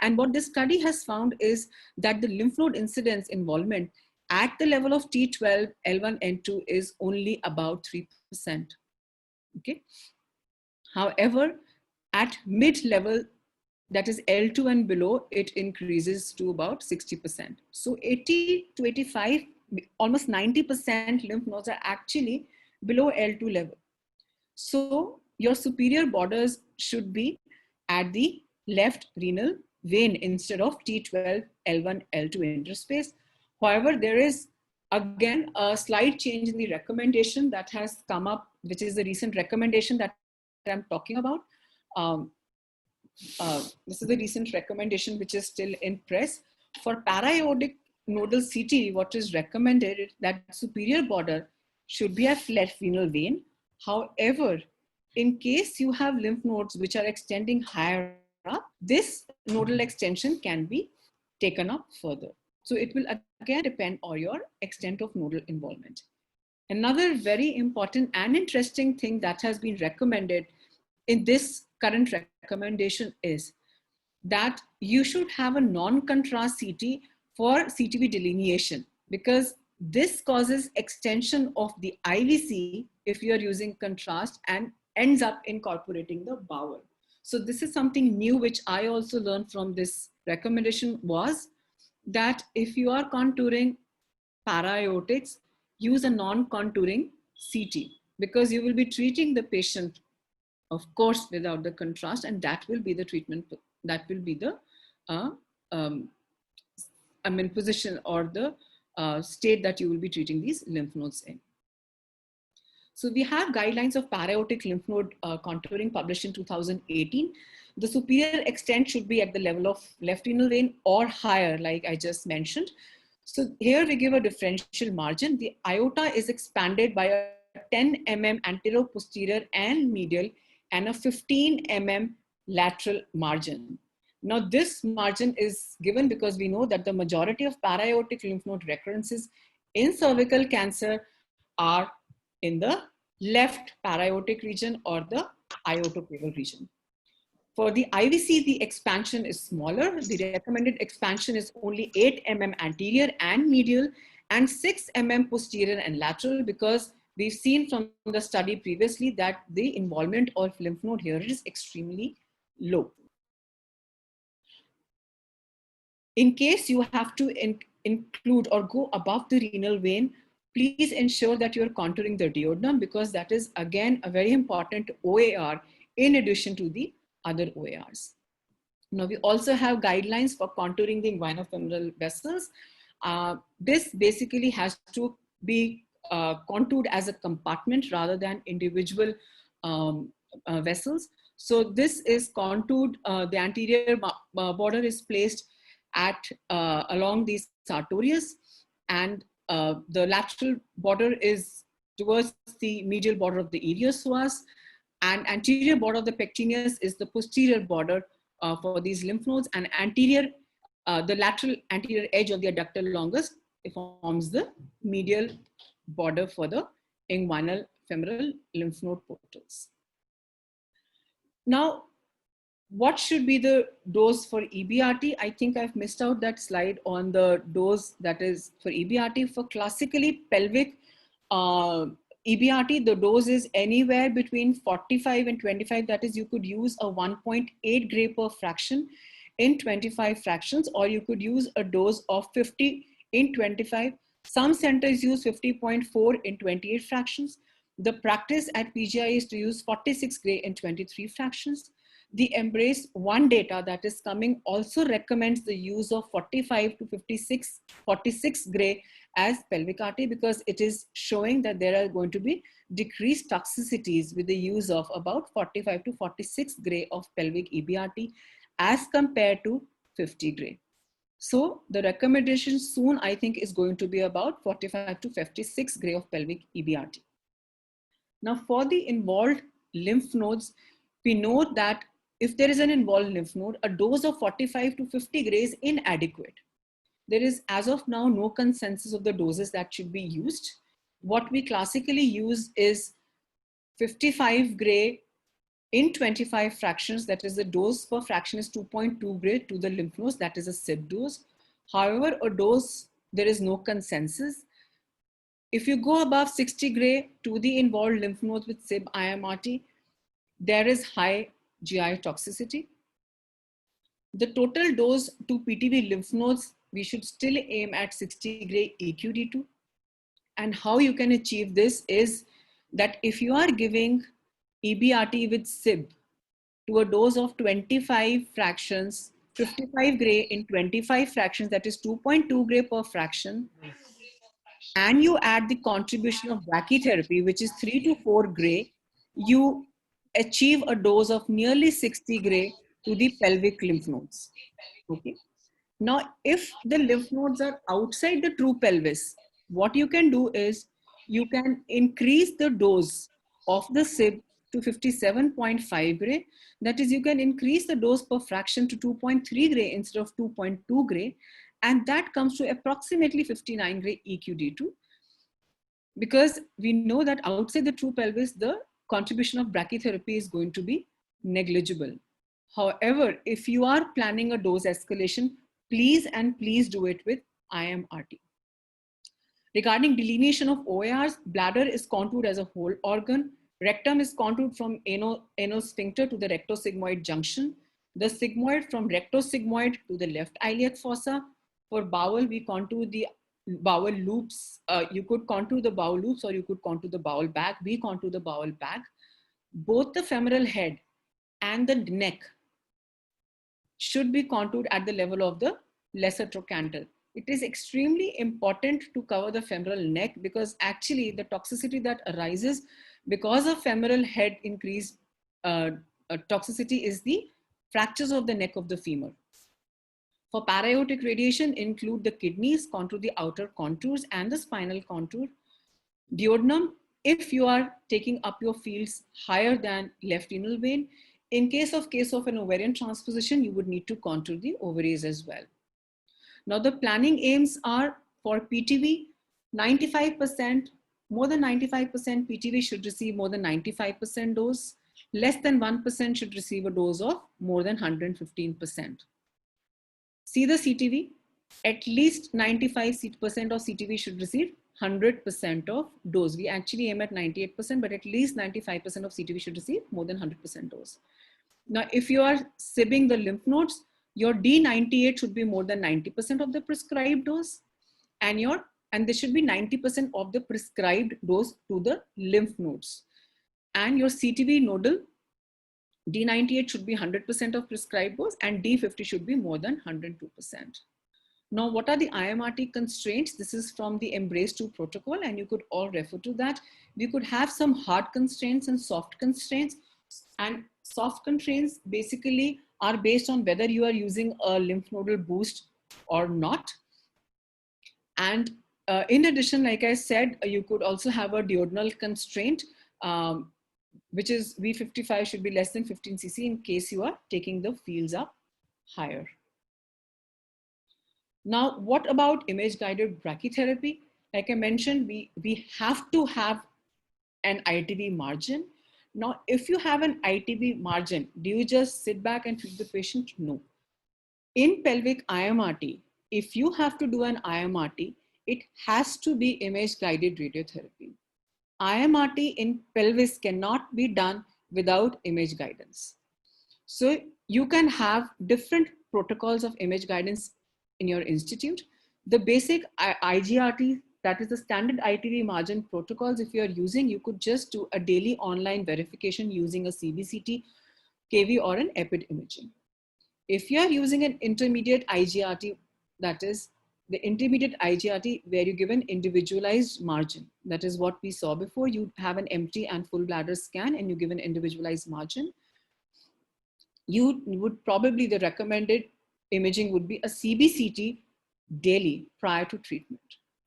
And what this study has found is that the lymph node incidence involvement at the level of T12, L1, N2 is only about 3%. Okay. However, at mid-level, that is L2 and below, it increases to about 60%. So 80 to 85, almost 90% lymph nodes are actually below L2 level. So your superior borders should be at the left renal vein instead of T12, L1, L2 interspace. However, there is again a slight change in the recommendation that has come up, which is the recent recommendation that I'm talking about. This is the recent recommendation which is still in press. For para-aortic nodal CT, what is recommended is that superior border should be at left renal vein. However, in case you have lymph nodes which are extending higher up, this nodal extension can be taken up further. So it will again depend on your extent of nodal involvement. Another very important and interesting thing that has been recommended in this current recommendation is that you should have a non-contrast CT for CTV delineation, because this causes extension of the IVC if you are using contrast and ends up incorporating the bowel. So this is something new which I also learned from this recommendation, was that if you are contouring para-aortics, use a non-contouring CT, because you will be treating the patient, of course, without the contrast, and that will be the treatment, that will be the position or the state that you will be treating these lymph nodes in. So we have guidelines of para-aortic lymph node contouring published in 2018. The superior extent should be at the level of left renal vein or higher, like I just mentioned. So here we give a differential margin. The aorta is expanded by a 10 mm anterior, posterior, and medial, and a 15 mm lateral margin. Now this margin is given because we know that the majority of para-aortic lymph node recurrences in cervical cancer are in the left para-aortic region or the iotocaval region. For the IVC, the expansion is smaller. The recommended expansion is only 8 mm anterior and medial and 6 mm posterior and lateral, because we've seen from the study previously that the involvement of lymph node here is extremely low. In case you have to include or go above the renal vein, please ensure that you're contouring the duodenum, because that is again a very important OAR in addition to the other OARs. Now we also have guidelines for contouring the inguinofemoral vessels. This basically has to be contoured as a compartment rather than individual vessels. So this is contoured, the anterior border is placed at along the sartorius, and the lateral border is towards the medial border of the iliopsoas, and anterior border of the pectineus is the posterior border for these lymph nodes, and anterior, the lateral anterior edge of the adductor longus forms the medial border for the inguinal femoral lymph node portals. Now, what should be the dose for EBRT? I think I've missed out that slide on the dose that is for EBRT. For classically pelvic EBRT, the dose is anywhere between 45 and 25. That is, you could use a 1.8 gray per fraction in 25 fractions, or you could use a dose of 50 in 25. Some centers use 50.4 in 28 fractions. The practice at PGI is to use 46 gray in 23 fractions. The Embrace 1 data that is coming also recommends the use of 45 to 46 gray as pelvic RT, because it is showing that there are going to be decreased toxicities with the use of about 45 to 46 gray of pelvic EBRT as compared to 50 gray. So the recommendation soon, I think, is going to be about 45 to 56 gray of pelvic EBRT. Now for the involved lymph nodes, we know that if there is an involved lymph node, a dose of 45 to 50 gray is inadequate. There is, as of now, no consensus of the doses that should be used. What we classically use is 55 gray in 25 fractions. That is, the dose per fraction is 2.2 gray to the lymph nodes. That is a SIB dose. However, a dose, there is no consensus. If you go above 60 gray to the involved lymph nodes with SIB IMRT, there is high GI toxicity. The total dose to PTB lymph nodes, we should still aim at 60 gray EQD2. And how you can achieve this is that if you are giving EBRT with SIB to a dose of 25 fractions, 55 gray in 25 fractions, that is 2.2 gray per fraction, and you add the contribution of brachytherapy, which is 3 to 4 gray, you achieve a dose of nearly 60 gray to the pelvic lymph nodes. Okay. Now, if the lymph nodes are outside the true pelvis, what you can do is you can increase the dose of the SIB to 57.5 gray. That is, you can increase the dose per fraction to 2.3 gray instead of 2.2 gray. And that comes to approximately 59 gray EQD2. Because we know that outside the true pelvis, the contribution of brachytherapy is going to be negligible. However, if you are planning a dose escalation, please do it with IMRT. Regarding delineation of OARs, bladder is contoured as a whole organ. Rectum is contoured from anosphincter to the rectosigmoid junction. The sigmoid from rectosigmoid to the left iliac fossa. For bowel, we contour the bowel loops. You could contour the bowel loops or you could contour the bowel bag. We contour the bowel bag. Both the femoral head and the neck should be contoured at the level of the lesser trochanter. It is extremely important to cover the femoral neck because actually the toxicity that arises because of femoral head increased toxicity is the fractures of the neck of the femur. For para-aortic radiation, include the kidneys, contour the outer contours and the spinal contour. Duodenum, if you are taking up your fields higher than left renal vein, in case of an ovarian transposition, you would need to contour the ovaries as well. Now the planning aims are for PTV, 95%, more than 95% PTV should receive more than 95% dose. Less than 1% should receive a dose of more than 115%. See the CTV, at least 95% of CTV should receive 100% of dose. We actually aim at 98%, but at least 95% of CTV should receive more than 100% dose. Now, if you are sibbing the lymph nodes, your D98 should be more than 90% of the prescribed dose, and there should be 90% of the prescribed dose to the lymph nodes. And your CTV nodal, D98 should be 100% of prescribed dose, and D50 should be more than 102%. Now, what are the IMRT constraints? This is from the Embrace 2 protocol, and you could all refer to that. We could have some hard constraints and soft constraints. And soft constraints basically are based on whether you are using a lymph nodal boost or not. And in addition, like I said, you could also have a duodenal constraint, which is V55 should be less than 15 cc in case you are taking the fields up higher. Now, what about image-guided brachytherapy? Like I mentioned, we have to have an ITB margin. Now, if you have an ITB margin, do you just sit back and treat the patient? No. In pelvic IMRT, if you have to do an IMRT, it has to be image-guided radiotherapy. IMRT in pelvis cannot be done without image guidance. So you can have different protocols of image guidance in your institute. The basic IGRT, that is the standard ITV margin protocols, if you're using, you could just do a daily online verification using a CBCT, KV, or an EPID imaging. If you are using an intermediate IGRT, that is the intermediate IGRT where you give an individualized margin, that is what we saw before, you have an empty and full bladder scan and you give an individualized margin, you would probably, the recommended imaging would be a CBCT daily prior to treatment.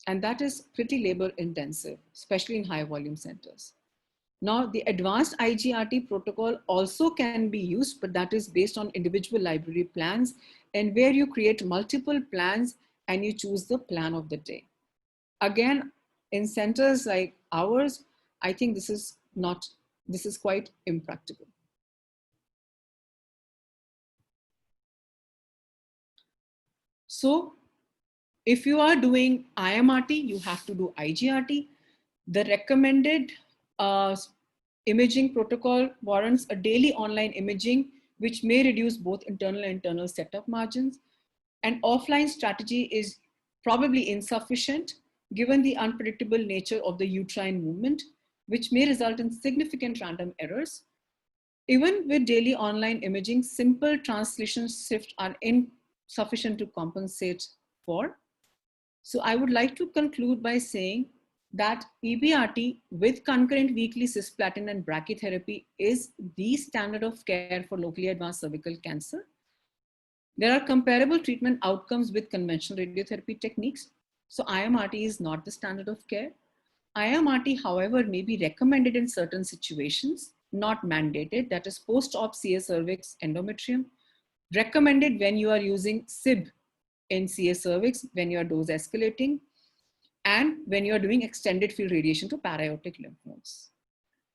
And that is pretty labor intensive, especially in high volume centers. Now, the advanced IGRT protocol also can be used, but that is based on individual library plans and where you create multiple plans and you choose the plan of the day. Again, in centers like ours, I think this is quite impractical. So if you are doing IMRT, you have to do IGRT. The recommended imaging protocol warrants a daily online imaging, which may reduce both internal and internal setup margins. An offline strategy is probably insufficient given the unpredictable nature of the uterine movement, which may result in significant random errors. Even with daily online imaging, simple translation shifts are insufficient to compensate for. So I would like to conclude by saying that EBRT with concurrent weekly cisplatin and brachytherapy is the standard of care for locally advanced cervical cancer. There are comparable treatment outcomes with conventional radiotherapy techniques. So IMRT is not the standard of care. IMRT, however, may be recommended in certain situations, not mandated, that is post-op CA cervix endometrium, recommended when you are using SIB in CA cervix, when you are dose escalating, and when you are doing extended field radiation to para-aortic lymph nodes.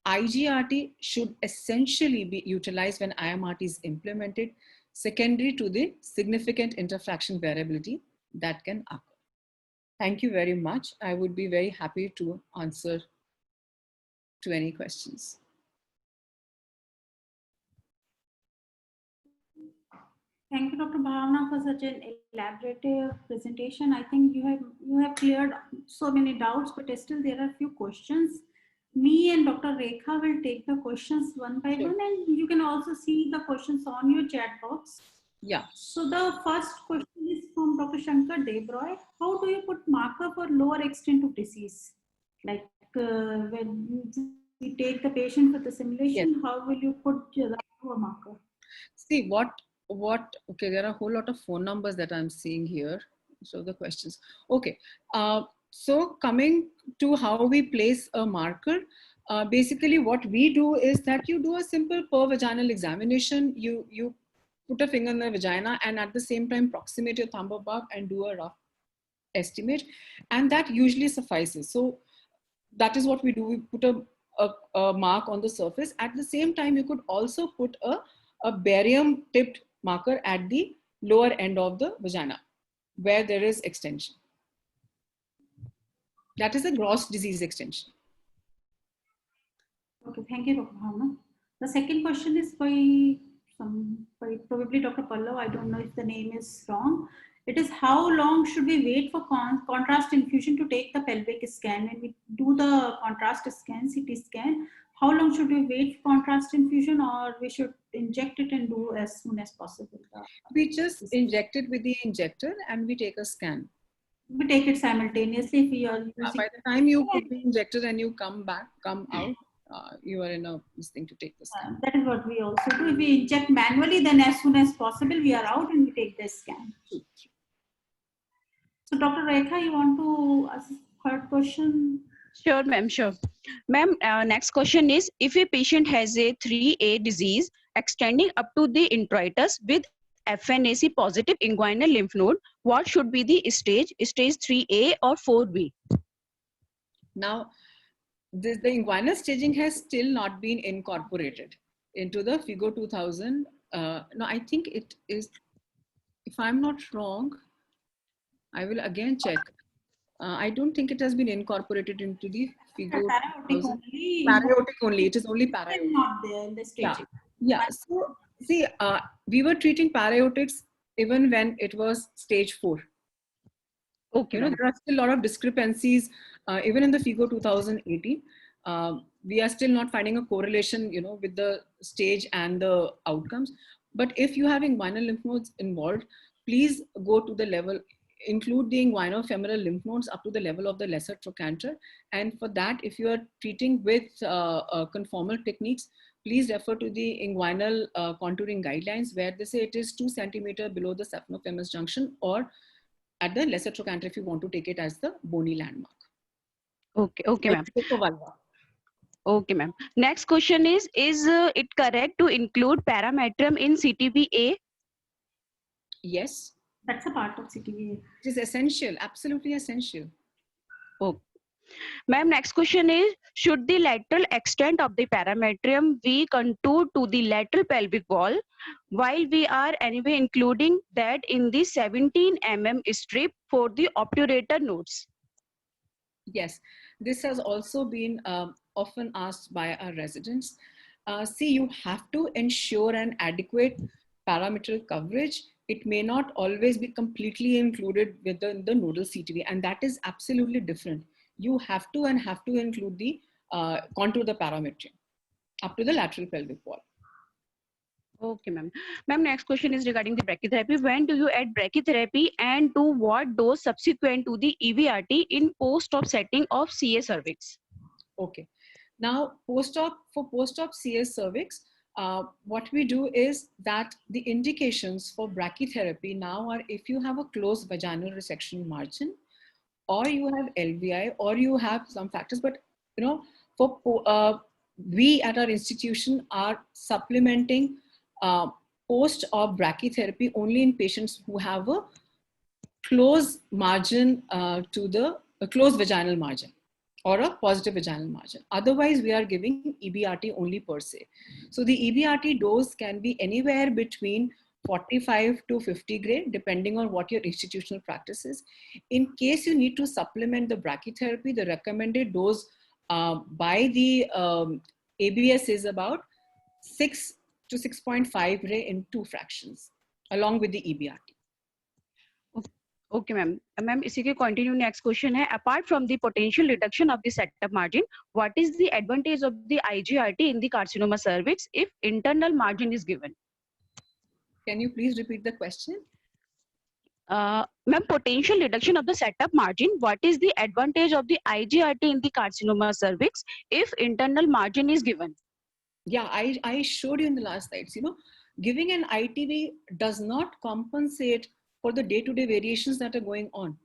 IGRT should essentially be utilized when IMRT is implemented, secondary to the significant interfraction variability that can occur. Thank you very much. I would be very happy to answer to any questions. Thank you, Dr. Bhavna, for such an elaborative presentation. I think you have cleared so many doubts, but still there are a few questions. Me and Dr. Rekha will take the questions one by one, and you can also see the questions on your chat box. Yeah. So the first question is from Dr. Shankar Debroy. How do you put marker for lower extent of disease? Like when we take the patient for the simulation, yes, how will you put the marker? See okay, there are a whole lot of phone numbers that I'm seeing here. So the questions, okay. So coming to how we place a marker, basically what we do is that you do a simple per vaginal examination. You put a finger in the vagina and at the same time proximate your thumb above and do a rough estimate. And that usually suffices. So that is what we do. We put a mark on the surface. At the same time, you could also put a barium tipped marker at the lower end of the vagina where there is extension. That is a gross disease extension. Okay, thank you, Dr. Bhavna. The second question is by probably Dr. Pallav. I don't know if the name is wrong. It is, how long should we wait for contrast infusion to take the pelvic scan? When we do the contrast scan, CT scan, how long should we wait for contrast infusion, or we should inject it and do as soon as possible? We just inject it with the injector and we take a scan. We take it simultaneously if we are using. By the time you put the injector and you come out, you are in a thing to take the scan. That is what we also do. If we inject manually, then as soon as possible we are out and we take the scan. So Dr. Rekha, you want to ask a third question? Sure, ma'am, sure. Ma'am, next question is, if a patient has a 3A disease extending up to the introitus with FNAC positive inguinal lymph node, what should be the stage 3A or 4B? Now, the inguinal staging has still not been incorporated into the FIGO 2000. No, I think it is, if I'm not wrong, I will again check. I don't think it has been incorporated into the FIGO Paraotic 2000. only. Paraotic only. It is only paraotic. Not there in the Yeah. staging. Yeah. So see, we were treating paraotics even when it was stage 4. Okay, ma'am. There are still a lot of discrepancies, even in the FIGO 2018. We are still not finding a correlation, with the stage and the outcomes. But if you have inguinal lymph nodes involved, please go to the level, include the inguinofemoral lymph nodes up to the level of the lesser trochanter. And for that, if you are treating with conformal techniques, please refer to the inguinal contouring guidelines, where they say it is 2 centimeter below the saphenophamus junction, or at the lesser trochanter if you want to take it as the bony landmark. Okay, okay, ma'am. Okay, ma'am. Next question is it correct to include parametrium in CTVA? Yes. That's a part of CTVA. It is essential, absolutely essential. Okay. Ma'am, next question is, should the lateral extent of the parametrium be contoured to the lateral pelvic wall, while we are anyway including that in the 17 mm strip for the obturator nodes? Yes, this has also been often asked by our residents. See, you have to ensure an adequate parametric coverage. It may not always be completely included within the nodal CTV, and that is absolutely different. You have to include the contour the parametrium up to the lateral pelvic wall. Okay, ma'am. Ma'am, next question is regarding the brachytherapy. When do you add brachytherapy, and to what dose subsequent to the EVRT in post-op setting of CA cervix? Okay. Now, for post-op CA cervix, what we do is that the indications for brachytherapy now are if you have a closed vaginal resection margin, or you have LVI, or you have some factors. But we at our institution are supplementing post-op brachytherapy only in patients who have a closed margin to the closed vaginal margin, or a positive vaginal margin. Otherwise, we are giving EBRT only per se. So the EBRT dose can be anywhere between 45 to 50 gray, depending on what your institutional practice is. In case you need to supplement the brachytherapy, the recommended dose by the ABS is about 6 to 6.5 gray in 2 fractions, along with the EBRT. Okay, ma'am. Ma'am, इसी के continue next question है. Apart from the potential reduction of the setup margin, what is the advantage of the IGRT in the carcinoma cervix if internal margin is given? Can you please repeat the question? Ma'am, potential reduction of the setup margin. What is the advantage of the IGRT in the carcinoma cervix if internal margin is given? Yeah, I showed you in the last slides. Giving an ITV does not compensate for the day-to-day variations that are going on.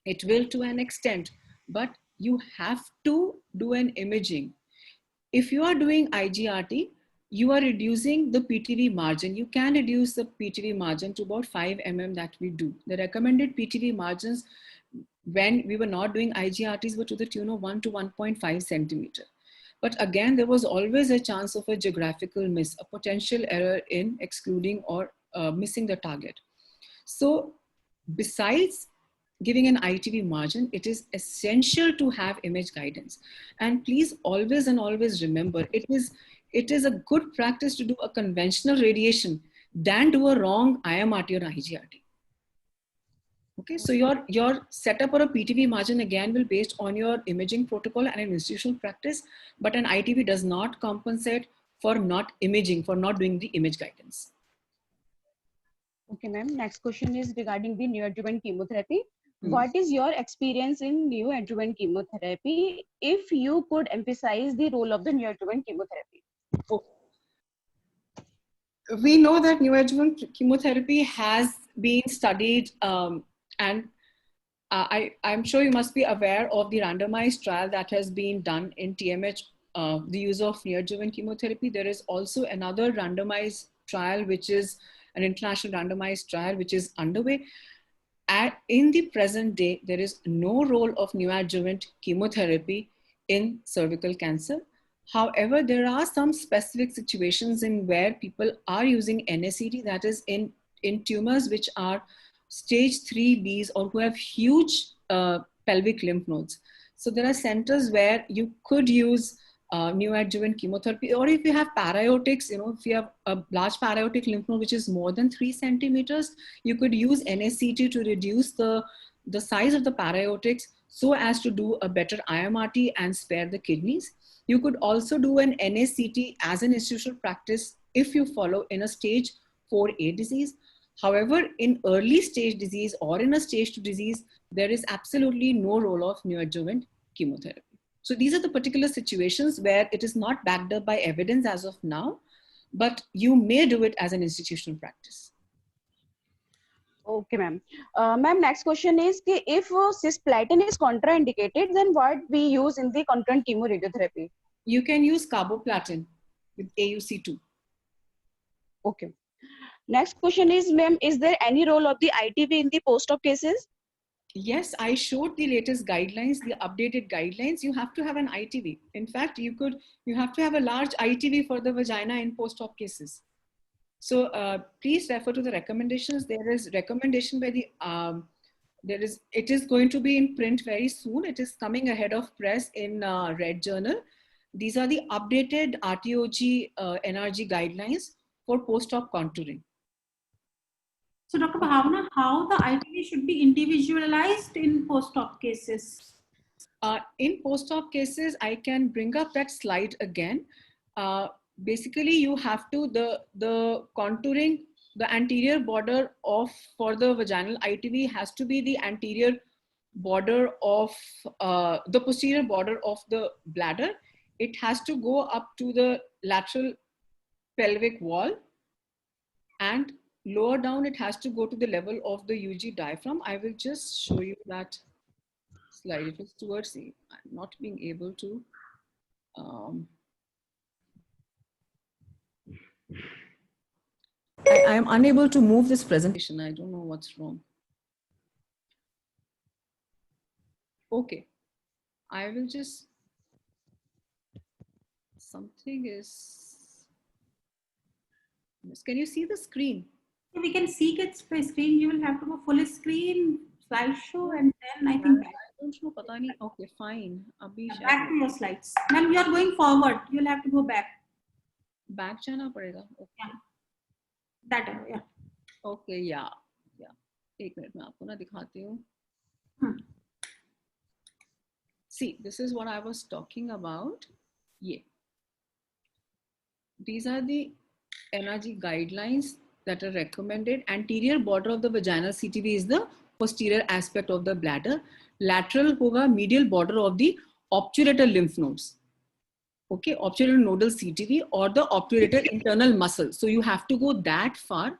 It will to an extent, but you have to do an imaging. If you are doing IGRT, you are reducing the PTV margin. You can reduce the PTV margin to about 5 mm that we do. The recommended PTV margins when we were not doing IGRTs were to the tune of 1 to 1.5 centimeter. But again, there was always a chance of a geographical miss, a potential error in excluding or missing the target. So besides giving an ITV margin, it is essential to have image guidance. And please always and always remember, it is a good practice to do a conventional radiation than do a wrong IMRT or IGRT. Okay, so your setup or a PTV margin again will based on your imaging protocol and an institutional practice, but an ITV does not compensate for not imaging, for not doing the image guidance. Okay, ma'am. Next question is regarding the neoadjuvant chemotherapy. What is your experience in neoadjuvant chemotherapy? If you could emphasize the role of the neoadjuvant chemotherapy. We know that neoadjuvant chemotherapy has been studied, and I'm sure you must be aware of the randomized trial that has been done in TMH, the use of neoadjuvant chemotherapy. There is also another randomized trial, which is an international randomized trial, which is underway. In the present day, there is no role of neoadjuvant chemotherapy in cervical cancer. However, there are some specific situations in where people are using NSET, that is in tumors which are stage 3Bs or who have huge pelvic lymph nodes. So there are centers where you could use neoadjuvant chemotherapy, or if you have paraiotics, if you have a large paraiotic lymph node which is more than 3 centimeters, you could use NSCT to reduce the size of the paraiotics so as to do a better IMRT and spare the kidneys. You could also do an NSCT as an institutional practice if you follow in a stage 4A disease. However, in early stage disease or in a stage 2 disease, there is absolutely no role of neoadjuvant chemotherapy. So these are the particular situations where it is not backed up by evidence as of now, but you may do it as an institutional practice. Okay, ma'am. Ma'am, next question is कि if cisplatin is contraindicated, then what we use in the concurrent chemoradiotherapy? You can use carboplatin with AUC2. Okay. Next question is, ma'am, is there any role of the ITV in the post-op cases? Yes, I showed the latest guidelines, the updated guidelines. You have to have an ITV. In fact, you have to have a large ITV for the vagina in post-op cases. So please refer to the recommendations. There is recommendation by the, it is going to be in print very soon. It is coming ahead of press in Red Journal. These are the updated RTOG NRG guidelines for post-op contouring. So Dr. Bhavna, how the ITV should be individualized in post-op cases? In post-op cases, I can bring up that slide again. Basically, you have to, the contouring, the anterior border for the vaginal ITV has to be the anterior border of, the posterior border of the bladder. It has to go up to the lateral pelvic wall, and lower down, it has to go to the level of the UG diaphragm. I will just show you that slide. It was towards the, I'm not being able to. I am unable to move this presentation. I don't know what's wrong. Okay. I will just, something is, can you see the screen? We can see its screen. You will have to go full screen, slideshow, and then I think. I don't know, pata nahi. Okay, fine. Back to your slides. Ma'am, you are going forward. You will have to go back. Back जाना पड़ेगा. Okay. Yeah. That yeah. Okay, yeah. एक minute में आपको ना दिखाती हूँ. See, this is what I was talking about. Yeah. These are the NRG guidelines that are recommended. Anterior border of the vaginal CTV is the posterior aspect of the bladder. Lateral hoga medial border of the obturator lymph nodes. Okay, obturator nodal CTV or the obturator internal muscle. So you have to go that far.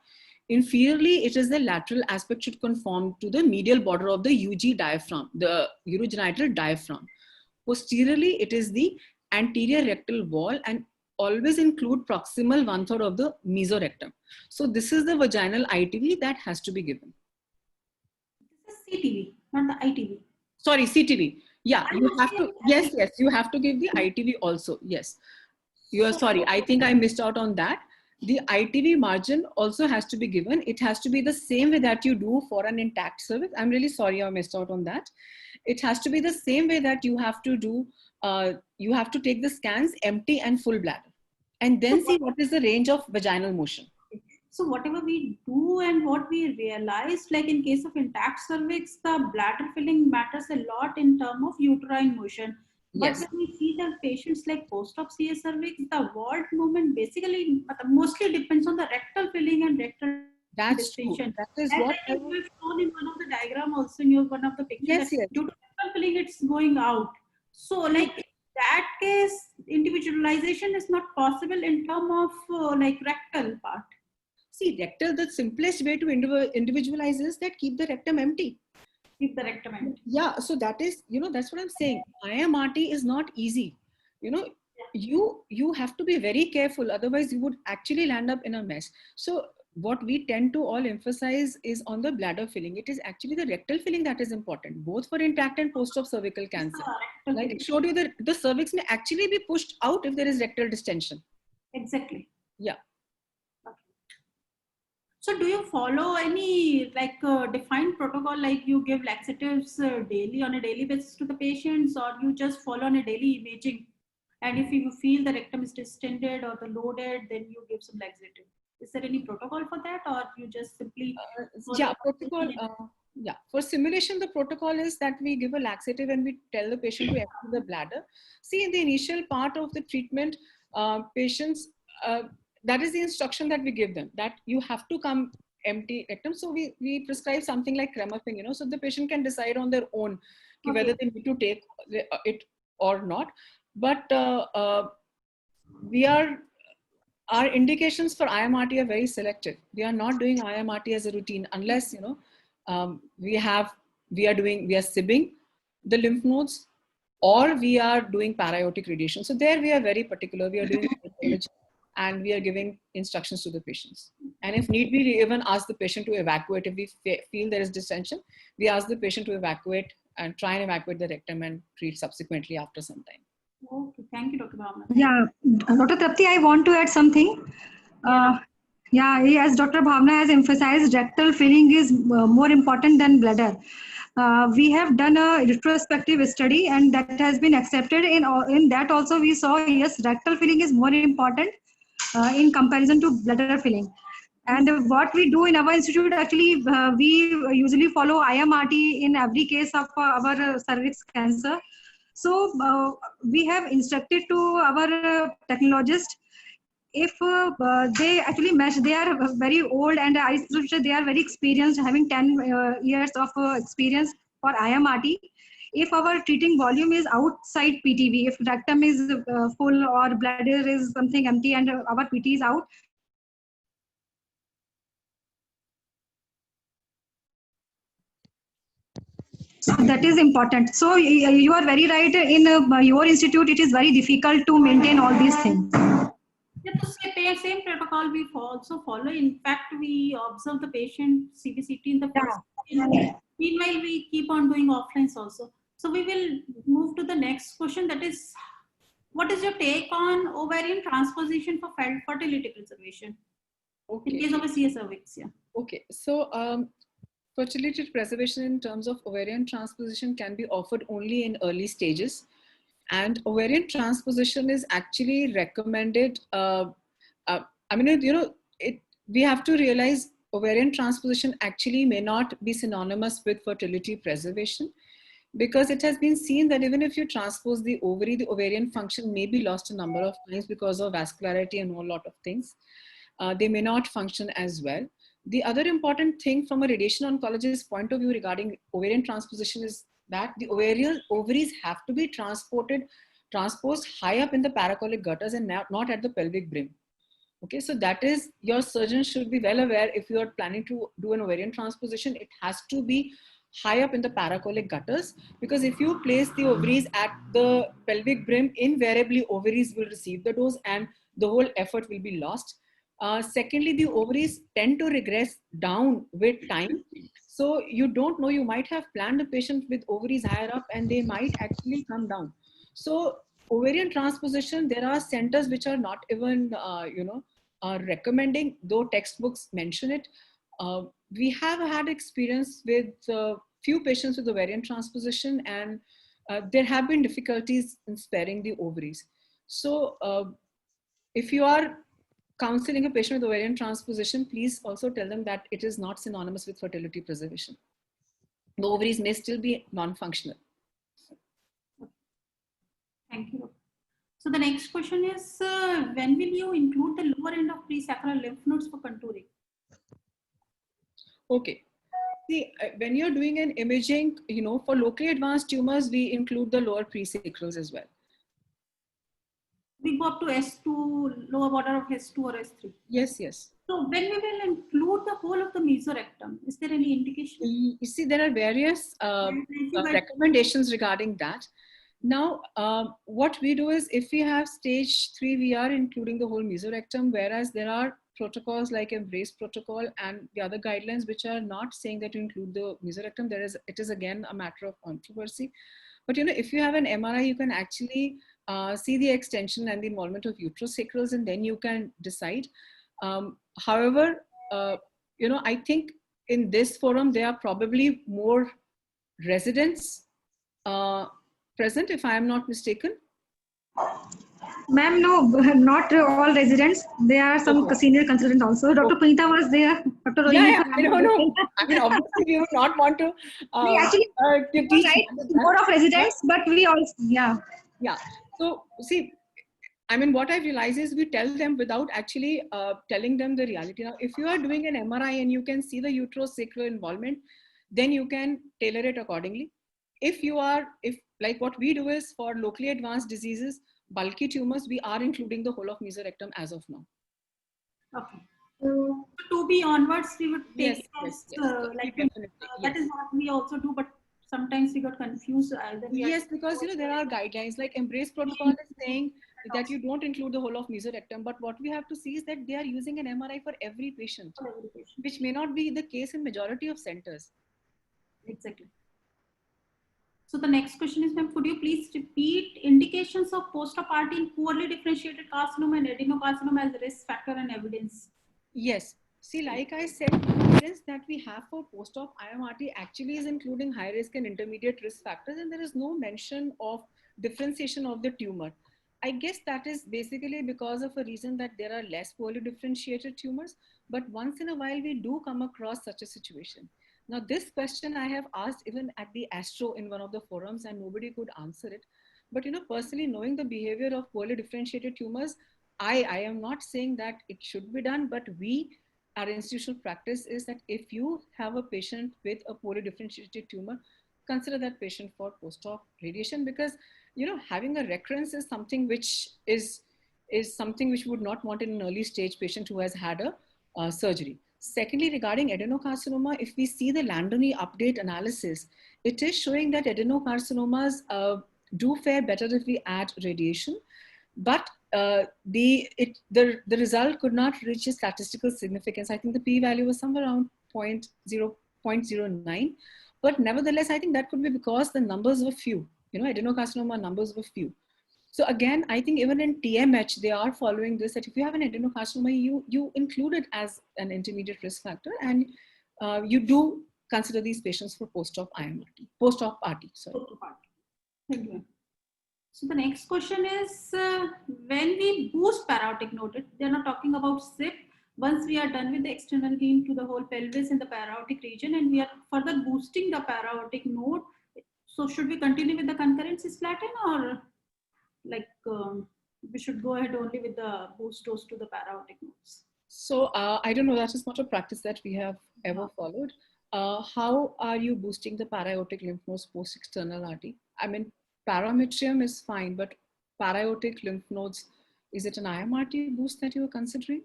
Inferiorly, it is the lateral aspect should conform to the medial border of the UG diaphragm, the urogenital diaphragm. Posteriorly, it is the anterior rectal wall and always include proximal 1/3 of the mesorectum. So this is the vaginal ITV that has to be given. This is CTV, not the ITV. Sorry, CTV. Yeah, you have to, yes, you have to give the ITV also. Yes, you are sorry. I think I missed out on that. The ITV margin also has to be given. It has to be the same way that you do for an intact cervix. I'm really sorry I missed out on that. It has to be the same way that you have to do, you have to take the scans empty and full bladder and then see what is the range of vaginal motion. So whatever we do and what we realized, like in case of intact cervix, the bladder filling matters a lot in terms of uterine motion. But Yes. when we see the patients like post-op CS cervix, the vault movement basically mostly depends on the rectal filling and rectal That's true. distension. That is and what I think you have shown in one of the diagram also in your one of the pictures. Yes. Due to rectal filling, it's going out. So like in that case, individualization is not possible in terms of like rectal part. See, rectal, the simplest way to individualize is that keep the rectum empty. Keep the rectum empty. Yeah, so that is, that's what I'm saying. IMRT is not easy. You have to be very careful. Otherwise, you would actually land up in a mess. So what we tend to all emphasize is on the bladder filling. It is actually the rectal filling that is important, both for intact and post-op cervical cancer. Like I showed you that the cervix may actually be pushed out if there is rectal distension. Exactly. Yeah. So do you follow any like defined protocol, like you give laxatives daily on a daily basis to the patients, or you just follow on a daily imaging? And if you feel the rectum is distended or the loaded, then you give some laxative. Is there any protocol for that, or you just simply follow Yeah, protocol. Yeah, for simulation, the protocol is that we give a laxative and we tell the patient to empty the bladder. See, in the initial part of the treatment, patients, that is the instruction that we give them, that you have to come empty rectum. So we prescribe something like Kremafin, so the patient can decide on their own whether they need to take it or not. But our indications for IMRT are very selective. We are not doing IMRT as a routine unless we are sibbing the lymph nodes, or we are doing para-aortic radiation. So there we are very particular. We are doing cytology and we are giving instructions to the patients. And if need be, we even ask the patient to evacuate. If we feel there is distension, we ask the patient to evacuate and try and evacuate the rectum and treat subsequently after some time. Okay, thank you, Dr. Bhavna. Yeah, Dr. Trapti, I want to add something. Yeah, as Dr. Bhavna has emphasized, rectal filling is more important than bladder. We have done a retrospective study, and that has been accepted. In that also we saw, yes, rectal filling is more important in comparison to bladder filling. And what we do in our institute, actually, we usually follow IMRT in every case of our cervix cancer. So we have instructed to our technologist, if they actually match, they are very old, and I suggest they are very experienced, having 10 years of experience for IMRT. If our treating volume is outside PTV, if rectum is full or bladder is something empty and our PT is out, that is important. So you are very right. In your institute, it is very difficult to maintain all these things. Yeah, to same protocol we also follow. In fact, we observe the patient CBCT in the first. Meanwhile, we keep on doing offlines also. So we will move to the next question. That is, what is your take on ovarian transposition for fertility preservation? Okay. In case of a CS cervix, yeah. Okay, so fertility preservation in terms of ovarian transposition can be offered only in early stages, and ovarian transposition is actually recommended. We have to realize ovarian transposition actually may not be synonymous with fertility preservation, because it has been seen that even if you transpose the ovary, the ovarian function may be lost a number of times because of vascularity and a whole lot of things. They may not function as well. The other important thing from a radiation oncologist's point of view regarding ovarian transposition is that the ovaries have to be transposed high up in the paracolic gutters and not at the pelvic brim. Okay, so that is, your surgeon should be well aware. If you are planning to do an ovarian transposition, it has to be high up in the paracolic gutters, because if you place the ovaries at the pelvic brim, invariably ovaries will receive the dose and the whole effort will be lost. Secondly, the ovaries tend to regress down with time. So you don't know, you might have planned a patient with ovaries higher up and they might actually come down. So ovarian transposition, there are centers which are not even, recommending, though textbooks mention it. We have had experience with few patients with ovarian transposition, and there have been difficulties in sparing the ovaries. So if you are counseling a patient with ovarian transposition, please also tell them that it is not synonymous with fertility preservation. The ovaries may still be non-functional. Thank you. So the next question is, when will you include the lower end of presacral lymph nodes for contouring? Okay. See, when you're doing an imaging, for locally advanced tumors, we include the lower presacrals as well. We go up to S2, lower border of S2 or S3. Yes, yes. So when we will include the whole of the mesorectum, is there any indication? You see, there are various recommendations regarding that. Now, what we do is, if we have stage 3, we are including the whole mesorectum, whereas there are protocols like Embrace protocol and the other guidelines which are not saying that you include the mesorectum. It is again a matter of controversy. But if you have an MRI, you can actually see the extension and the involvement of uterosacrals, and then you can decide. However, you know, I think in this forum, there are probably more residents present, if I am not mistaken. Ma'am, no, not all residents. There are some Okay. senior consultants also. Dr. Punita was there. Dr. Rohini. Yeah, I don't know. I mean, obviously, we would not want to, Actually, to teach right, more than that. more of residents, but we also, yeah. Yeah. So, see, I mean, what I realize is we tell them without actually telling them the reality. Now, if you are doing an MRI and you can see the uterosacral involvement, then you can tailor it accordingly. If like what we do is for locally advanced diseases, bulky tumors, we are including the whole of mesorectum as of now. Okay. So 2B onwards, we would take Yes, it as definitely, that yes. is what we also do, but sometimes we got confused. Either we Yes, because you know there are guidelines like Embrace protocol is saying that you don't include the whole of mesorectum, but what we have to see is that they are using an MRI for every patient, for every patient. which may not be the case in majority of centers. Exactly. So the next question is, ma'am, could you please repeat indications of post-op RT in poorly differentiated carcinoma and adenocarcinoma as risk factor and evidence? Yes. See, like I said, the evidence that we have for post-op IMRT actually is including high risk and intermediate risk factors, and there is no mention of differentiation of the tumor. I guess that is basically because of a reason that there are less poorly differentiated tumors, but once in a while we do come across such a situation. Now, this question I have asked even at the Astro in one of the forums and nobody could answer it. But you know, personally knowing the behavior of poorly differentiated tumors, I am not saying that it should be done, but our institutional practice is that if you have a patient with a poorly differentiated tumor, consider that patient for post-op radiation, because you know having a recurrence is something which is something which we would not want in an early stage patient who has had a surgery. Secondly, regarding adenocarcinoma, if we see the Landoni update analysis, it is showing that adenocarcinomas do fare better if we add radiation, but the result could not reach a statistical significance. I think the p-value was somewhere around 0.09, but nevertheless, I think that could be because the numbers were few. You know, adenocarcinoma numbers were few. So again, I think even in TMH, they are following this, that if you have an adenocarcinoma, you include it as an intermediate risk factor, and you do consider these patients for post-op IMRT, post-op RT, sorry. Thank you. So the next question is, when we boost para-aortic node, they're not talking about SIP. Once we are done with the external beam to the whole pelvis in the para-aortic region, and we are further boosting the para-aortic node, so should we continue with the concurrent cisplatin, or like we should go ahead only with the boost dose to the para-aortic nodes? So I don't know, that is not a practice that we have ever followed. How are you boosting the para-aortic lymph nodes post-external RT? I mean, parametrium is fine, but para-aortic lymph nodes, is it an IMRT boost that you are considering?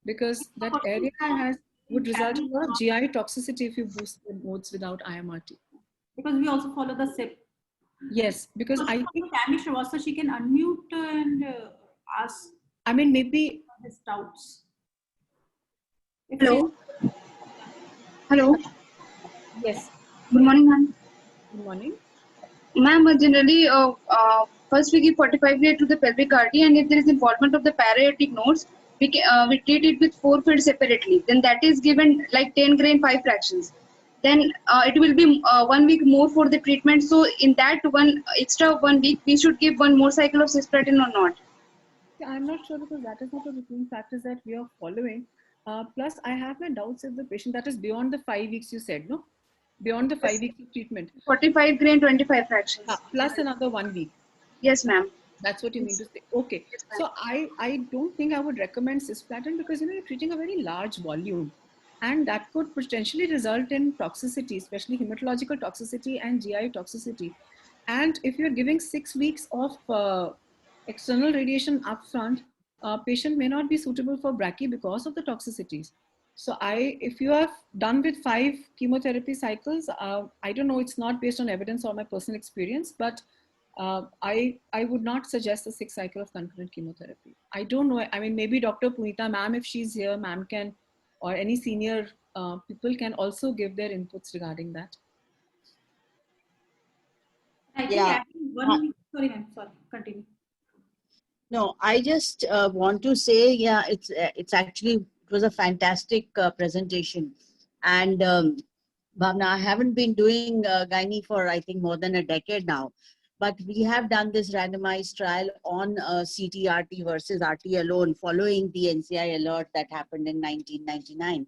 Because that area would result in a lot of GI toxicity if you boost the nodes without IMRT. Because we also follow the SIP. Yes, because so I think Tammy Srivastava, she can unmute and ask. I mean, maybe his doubts. Hello. Hello. Yes. Good morning, ma'am. Good morning. Ma'am, generally, first we give 45 day to the pelvic artery, and if there is involvement of the para-aortic nodes, we treat it with 4 fields separately. Then that is given like 10 grain 5 fractions. Then it will be 1 week more for the treatment. So in that extra 1 week, we should give 1 more cycle of cisplatin or not? I'm not sure, because that is not a routine practice that we are following. Plus, I have my doubts if the patient, that is beyond the 5 weeks you said, no? Beyond the 5 weeks of treatment. 45 grain 25 fractions. Plus another 1 week. Yes, ma'am. That's what you mean to say. Okay. Yes, so I don't think I would recommend cisplatin, because you know you're treating a very large volume, and that could potentially result in toxicity, especially hematological toxicity and GI toxicity. And if you're giving 6 weeks of external radiation upfront, patient may not be suitable for brachy because of the toxicities. So if you have done with 5 chemotherapy cycles, I don't know, it's not based on evidence or my personal experience, but I would not suggest a 6 cycle of concurrent chemotherapy. I don't know. I mean, maybe Dr. Punita, ma'am, if she's here, ma'am can, or any senior people can also give their inputs regarding that. I think sorry, ma'am. Sorry, continue. No, I just want to say, yeah, it's actually was a fantastic presentation. And Bhavna, I haven't been doing gynae for I think more than a decade now, but we have done this randomized trial on CT-RT versus RT alone following the NCI alert that happened in 1999.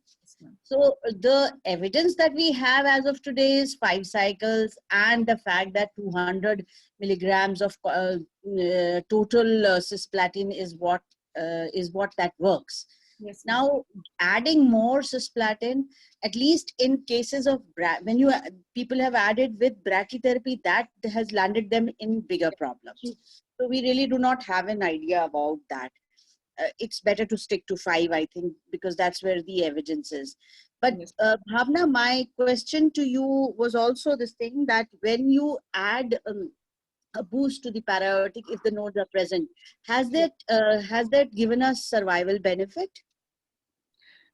So the evidence that we have as of today is 5 cycles, and the fact that 200 milligrams of total cisplatin is what that works. Yes. Now, adding more cisplatin, at least in cases of when people have added with brachytherapy, that has landed them in bigger problems. So we really do not have an idea about that. It's better to stick to 5, I think, because that's where the evidence is. But Yes. Bhavna, my question to you was also this thing that when you add a boost to the para-aortic, if the nodes are present, has that given us survival benefit?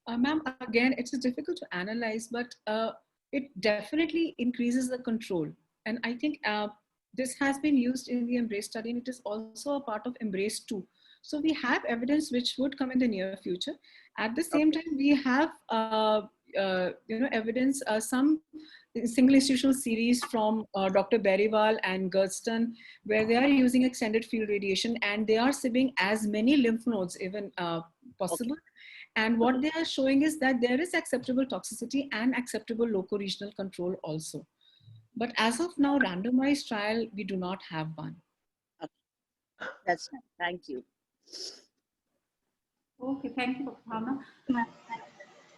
Ma'am, again, it's difficult to analyze, but it definitely increases the control. And I think this has been used in the EMBRACE study, and it is also a part of EMBRACE 2. So we have evidence which would come in the near future. At the same time, we have evidence, some single institutional series from Dr. Beriwal and Gerdston, where they are using extended field radiation, and they are sieving as many lymph nodes even possible. Okay. And what they are showing is that there is acceptable toxicity and acceptable local regional control also. But as of now, randomized trial, we do not have one. Okay. That's nice. Thank you. Okay, thank you, Dr. Bhavna.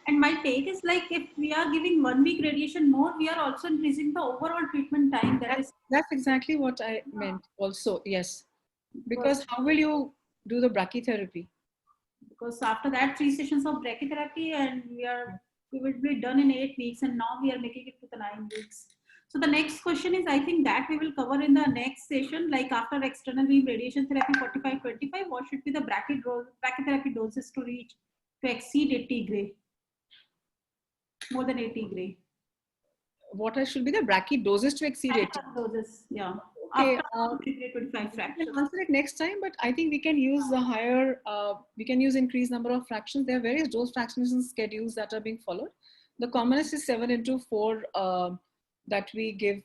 And my take is like, if we are giving 1 week radiation more, we are also increasing the overall treatment time. That's exactly what I meant also, yes. Because how will you do the brachytherapy? Because after that 3 sessions of brachytherapy, and we will be done in 8 weeks, and now we are making it to the 9 weeks. So the next question is, I think that we will cover in the next session, like after external beam radiation therapy 45-25, what should be the brachytherapy doses to exceed 80 gray, more than 80 gray. What should be the brachy doses to exceed 80? Doses, yeah. Okay, after 25 fractions. We'll answer it next time, but I think we can use the higher, we can use increased number of fractions. There are various dose fractionation schedules that are being followed. The commonest is 7/4 that we give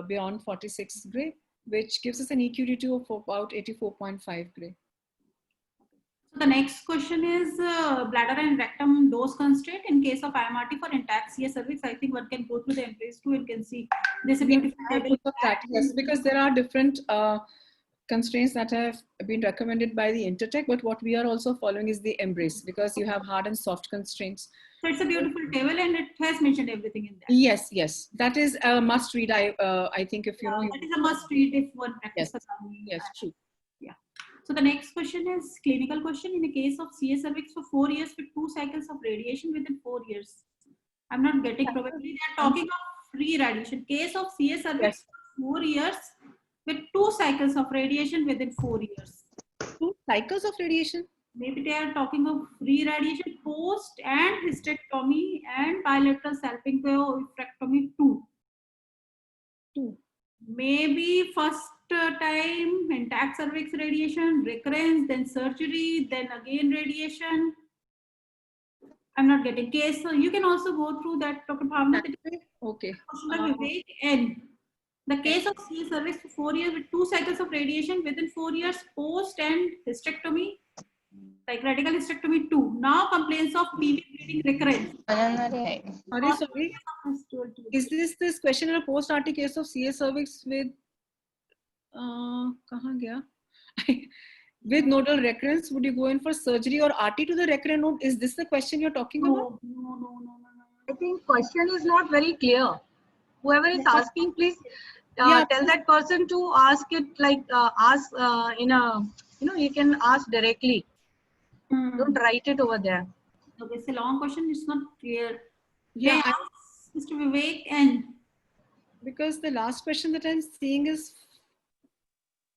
beyond 46 gray, which gives us an EQD2 of about 84.5 gray. So the next question is bladder and rectum dose constraint in case of IMRT for intact CS cervix. I think one can go through the EMBRACE 2 and can see this is a beautiful table. Yes, because there are different constraints that have been recommended by the Intertech, but what we are also following is the EMBRACE, because you have hard and soft constraints. So it's a beautiful table, and it has mentioned everything in that. Yes, yes, that is a must read. I think if you know. That is a must read if one practices. Yes, true. Yeah. So the next question is clinical question. In the case of CS cervix for 4 years with 2 cycles of radiation within 4 years. I'm not getting, probably they are talking of free radiation. Case of CS cervix for 4 years with 2 cycles of radiation within 4 years. 2 cycles of radiation? Maybe they are talking of free radiation post and hysterectomy and bilateral salpingo-oophorectomy 2. Maybe first time intact cervix radiation, recurrence, then surgery, then again radiation. I'm not getting case. So you can also go through that, Dr. Bhavna. Okay. N. The case of CS cervix for 4 years with 2 cycles of radiation within 4 years post and hysterectomy, like radical hysterectomy 2. Now complaints of PV bleeding recurrence. Sorry. Is this question in a post-RT case of CS cervix with with nodal recurrence? Would you go in for surgery or RT to the recurrent node? Is this the question you're talking about? No. I think question is not very clear. Whoever is asking, please tell that person to ask it like in a, you can ask directly. Don't write it over there. Okay, it's a long question. It's not clear. Yeah, Mr. Vivek N. Because the last question that I'm seeing is,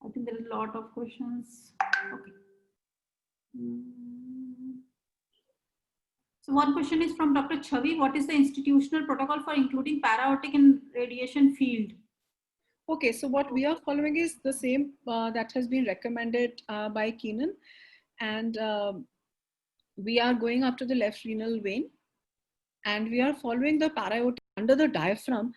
I think there are a lot of questions. Okay. So one question is from Dr. Chavi. What is the institutional protocol for including para-aortic in radiation field? Okay, so what we are following is the same that has been recommended by Keenan. And we are going up to the left renal vein and we are following the para-aortic under the diaphragm.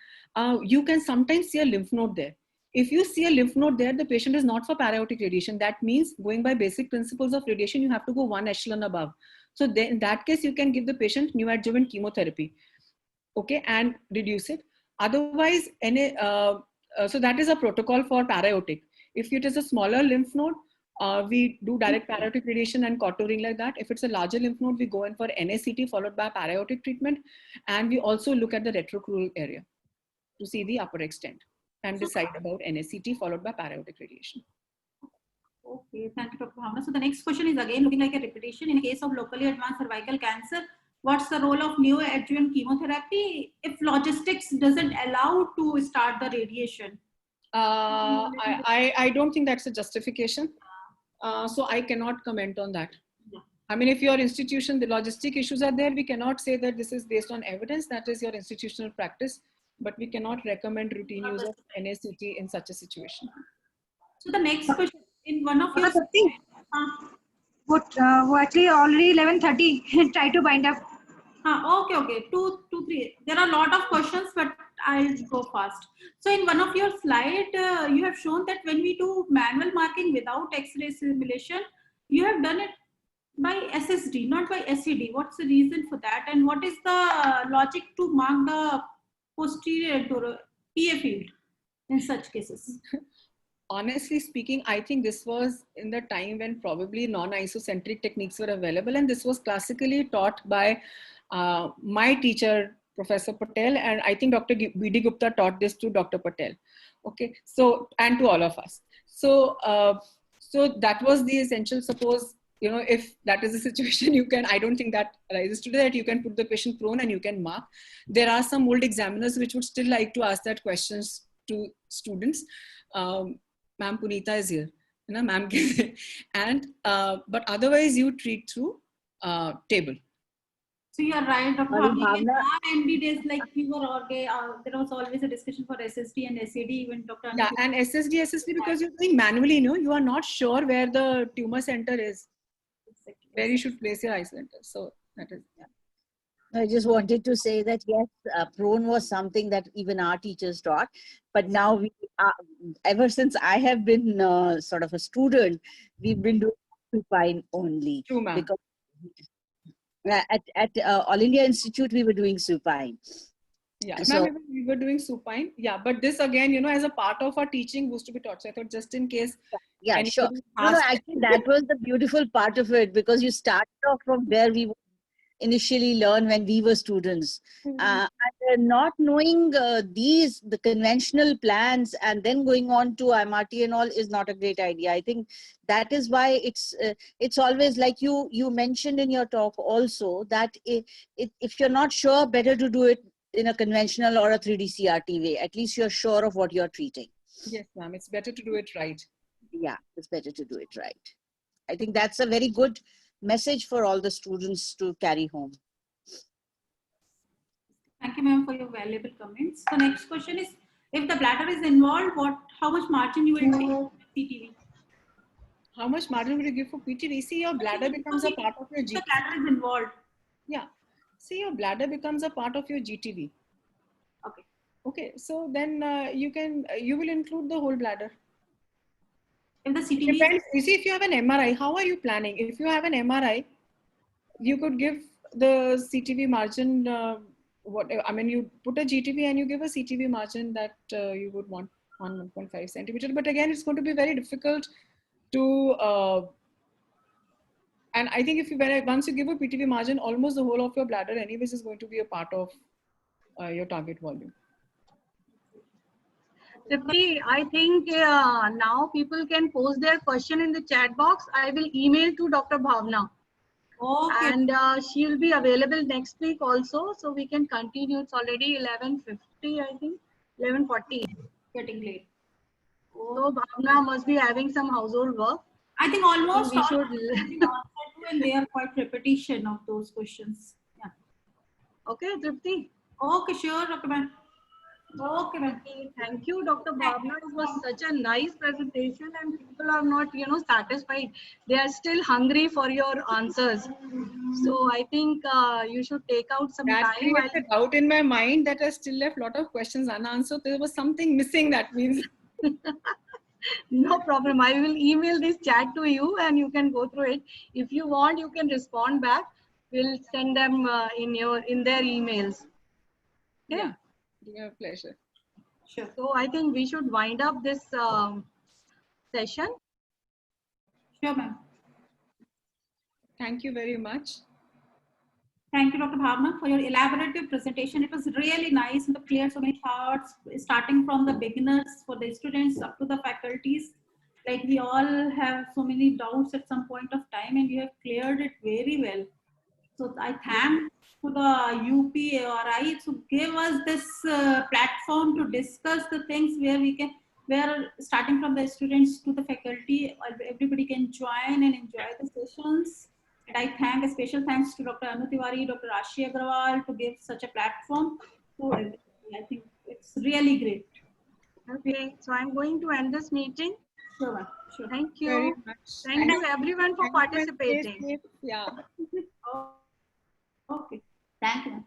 You can sometimes see a lymph node there. If you see a lymph node there, the patient is not for para-aortic radiation. That means, going by basic principles of radiation, you have to go one echelon above. So then in that case, you can give the patient neoadjuvant chemotherapy, okay, and reduce it. Otherwise, so that is a protocol for para-aortic. If it is a smaller lymph node, we do direct para-aortic radiation and contouring like that. If it's a larger lymph node, we go in for NACT followed by para-aortic treatment. And we also look at the retrocrural area to see the upper extent and decide about NACT followed by para-aortic radiation. Okay, thank you, Dr. Bhavna. So the next question is again looking like a repetition. In case of locally advanced cervical cancer, what's the role of neoadjuvant chemotherapy if logistics doesn't allow to start the radiation? I don't think that's a justification. So I cannot comment on that. I mean, if your institution, the logistic issues are there, we cannot say that this is based on evidence. That is your institutional practice, but we cannot recommend routine use of NACT in such a situation. So the next question, in one of your actually already 11:30. Try to bind up. Okay, two, three. There are a lot of questions, but I'll go fast. So in one of your slide, you have shown that when we do manual marking without X-ray simulation, you have done it by SSD, not by SED. What's the reason for that? And what is the logic to mark the posterior PA field in such cases? Honestly speaking, I think this was in the time when probably non-isocentric techniques were available, and this was classically taught by my teacher, Professor Patel, and I think Dr. B.D. Gupta taught this to Dr. Patel. Okay, so, and to all of us. So, so that was the essential. Suppose, you know, if that is the situation, you can, I don't think that arises today, that you can put the patient prone and you can mark. There are some old examiners which would still like to ask that questions to students. Ma'am Punita is here, you know, ma'am. And but otherwise you treat through table. So you are right, Dr. Bhavna. MD days like we were there was always a discussion for SSD and SAD, even Dr. Yeah, and SSD because you're doing manually, you know, you are not sure where the tumor center is, where you should place your eye center. So that is, yeah. I just wanted to say that yes, prone was something that even our teachers taught, but now we ever since I have been sort of a student, we've been doing supine only. True, ma'am. Because at All India Institute we were doing supine. Yeah, so we were doing supine. Yeah, but this again, you know, as a part of our teaching was to be taught. So I thought just in case. Yeah, sure. No, actually that was the beautiful part of it, because you started off from where we initially learn when we were students, and not knowing the conventional plans and then going on to MRT and all is not a great idea. I think that is why it's always like you mentioned in your talk also that if you're not sure, better to do it in a conventional or a 3D CRT way. At least you're sure of what you're treating. Yes, ma'am. It's better to do it right. Yeah, it's better to do it right. I think that's a very good message for all the students to carry home. Thank you, ma'am, for your valuable comments. The next question is, if the bladder is involved, how much margin you will take for PTV? How much margin will you give for PTV? See, your bladder becomes a part of your GTV. The bladder is involved. Yeah. See, your bladder becomes a part of your GTV. Okay. Okay. So then you will include the whole bladder. If the CTV depends. You see, if you have an MRI, how are you planning? If you have an MRI, you could give the CTV margin. You put a GTV and you give a CTV margin that you would want on 1.5 centimeter. But again, it's going to be very difficult to. And I think once you give a PTV margin, almost the whole of your bladder, anyways, is going to be a part of your target volume. Tripti, I think now people can post their question in the chat box. I will email to Dr. Bhavna. Okay. And she will be available next week also. So we can continue. It's already 11:50, I think. 11:40. Getting late. So Bhavna must be having some household work. I think almost so all and they are quite repetition of those questions. Yeah. Okay, Tripti. Okay, sure, Dr. Man. Okay, ma'am. Okay, thank you, Dr. Bhavna. It was such a nice presentation, and people are not, satisfied. They are still hungry for your answers. So I think you should take out some That time. creates a doubt in my mind that I still left a lot of questions unanswered. There was something missing, that means. No problem. I will email this chat to you, and you can go through it. If you want, you can respond back. We'll send them in their emails. Okay. Yeah, your pleasure. Sure. So I think we should wind up this session. Sure, ma'am. Thank you very much. Thank you, Dr. Bhavna, for your elaborative presentation. It was really nice and clear so many thoughts, starting from the beginners for the students up to the faculties. Like we all have so many doubts at some point of time, and you have cleared it very well. So I thank to the UPARI to give us this platform to discuss the things where starting from the students to the faculty, everybody can join and enjoy the sessions. And I thank a special thanks to Dr. Anu Tiwari, Dr. Ashi Agrawal to give such a platform to everybody. I think it's really great. Okay, so I'm going to end this meeting. Sure, ma'am. Sure. Thank you. Very much. Thank you everyone for Thank you and stay participating. safe. Yeah. Okay. Thank you, ma'am.